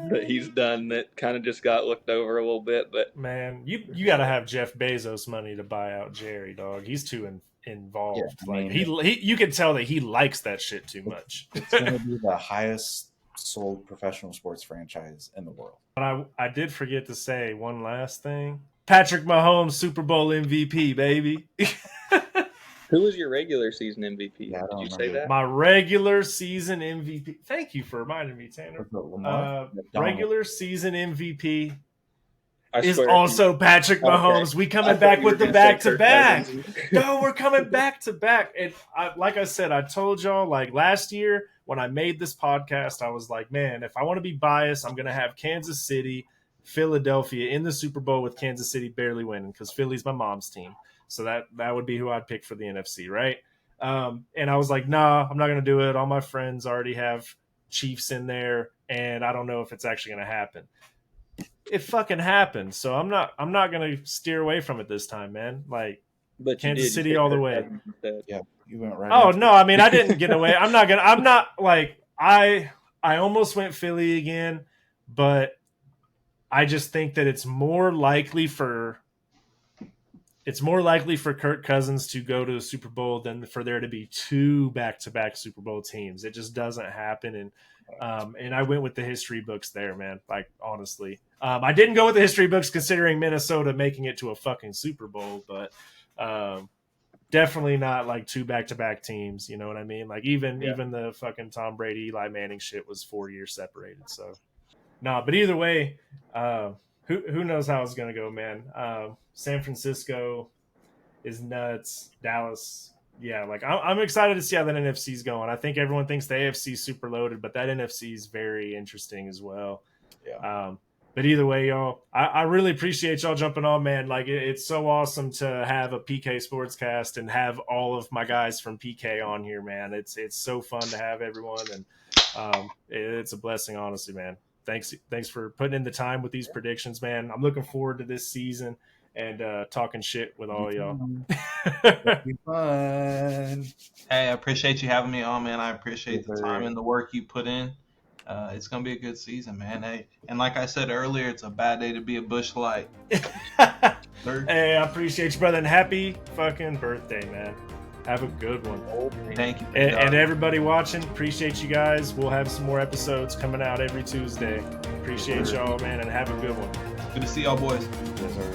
that he's done that kind of just got looked over a little bit. But man, you got to have Jeff Bezos money to buy out Jerry, dog. He's too involved. Yeah, I mean, he you can tell that he likes that shit too much. It's going to be the highest sold professional sports franchise in the world. But I did forget to say one last thing. Patrick Mahomes, Super Bowl MVP, baby. Who was your regular season MVP? Yeah, Did you say that? My regular season MVP. Thank you for reminding me, Tanner. Regular season MVP. is swear. also Patrick Mahomes. Okay. We I coming thought back you were with the gonna say back to Kirk back. Cousins. No, we're coming back to back. And like I said, I told y'all like last year when I made this podcast, I was like, man, if I want to be biased, I'm going to have Kansas City, Philadelphia in the Super Bowl with Kansas City barely winning because Philly's my mom's team. So that would be who I'd pick for the NFC, right? And I was like, nah, I'm not going to do it. All my friends already have Chiefs in there, and I don't know if it's actually going to happen. It fucking happened. So I'm not going to steer away from it this time, man. Like, But you Kansas did. City You picked all the Kirk way. Cousins instead. Yeah, you went right. Oh into no, I mean I didn't get away. I'm not like I almost went Philly again, but I just think that it's more likely for Kirk Cousins to go to the Super Bowl than for there to be two back-to-back Super Bowl teams. It just doesn't happen, and I went with the history books there, man. Like honestly, I didn't go with the history books considering Minnesota making it to a fucking Super Bowl, but definitely not like two back-to-back teams. You know what I mean? Like even the fucking Tom Brady, Eli Manning shit was 4 years separated. So no, but either way, who knows how it's gonna go, man. San Francisco is nuts. Dallas, yeah, like I'm excited to see how that NFC is going. I think everyone thinks the AFC is super loaded, but that NFC is very interesting as well. Yeah. But either way, y'all, I really appreciate y'all jumping on, man. Like it's so awesome to have a PK Sportscast and have all of my guys from PK on here, man. It's so fun to have everyone, and it's a blessing, honestly, man. Thanks for putting in the time with these predictions, man. I'm looking forward to this season and talking shit with all y'all. It'll be fun. Hey, I appreciate you having me on, man. I appreciate the time and the work you put in. It's gonna be a good season, man. Hey, and like I said earlier, it's a bad day to be a Busch Light. Hey, I appreciate you, brother, and happy fucking birthday, man. Have a good one. Thank you. And everybody watching, appreciate you guys. We'll have some more episodes coming out every Tuesday. Appreciate y'all, man, and have a good one. Good to see y'all boys. Yes, sir.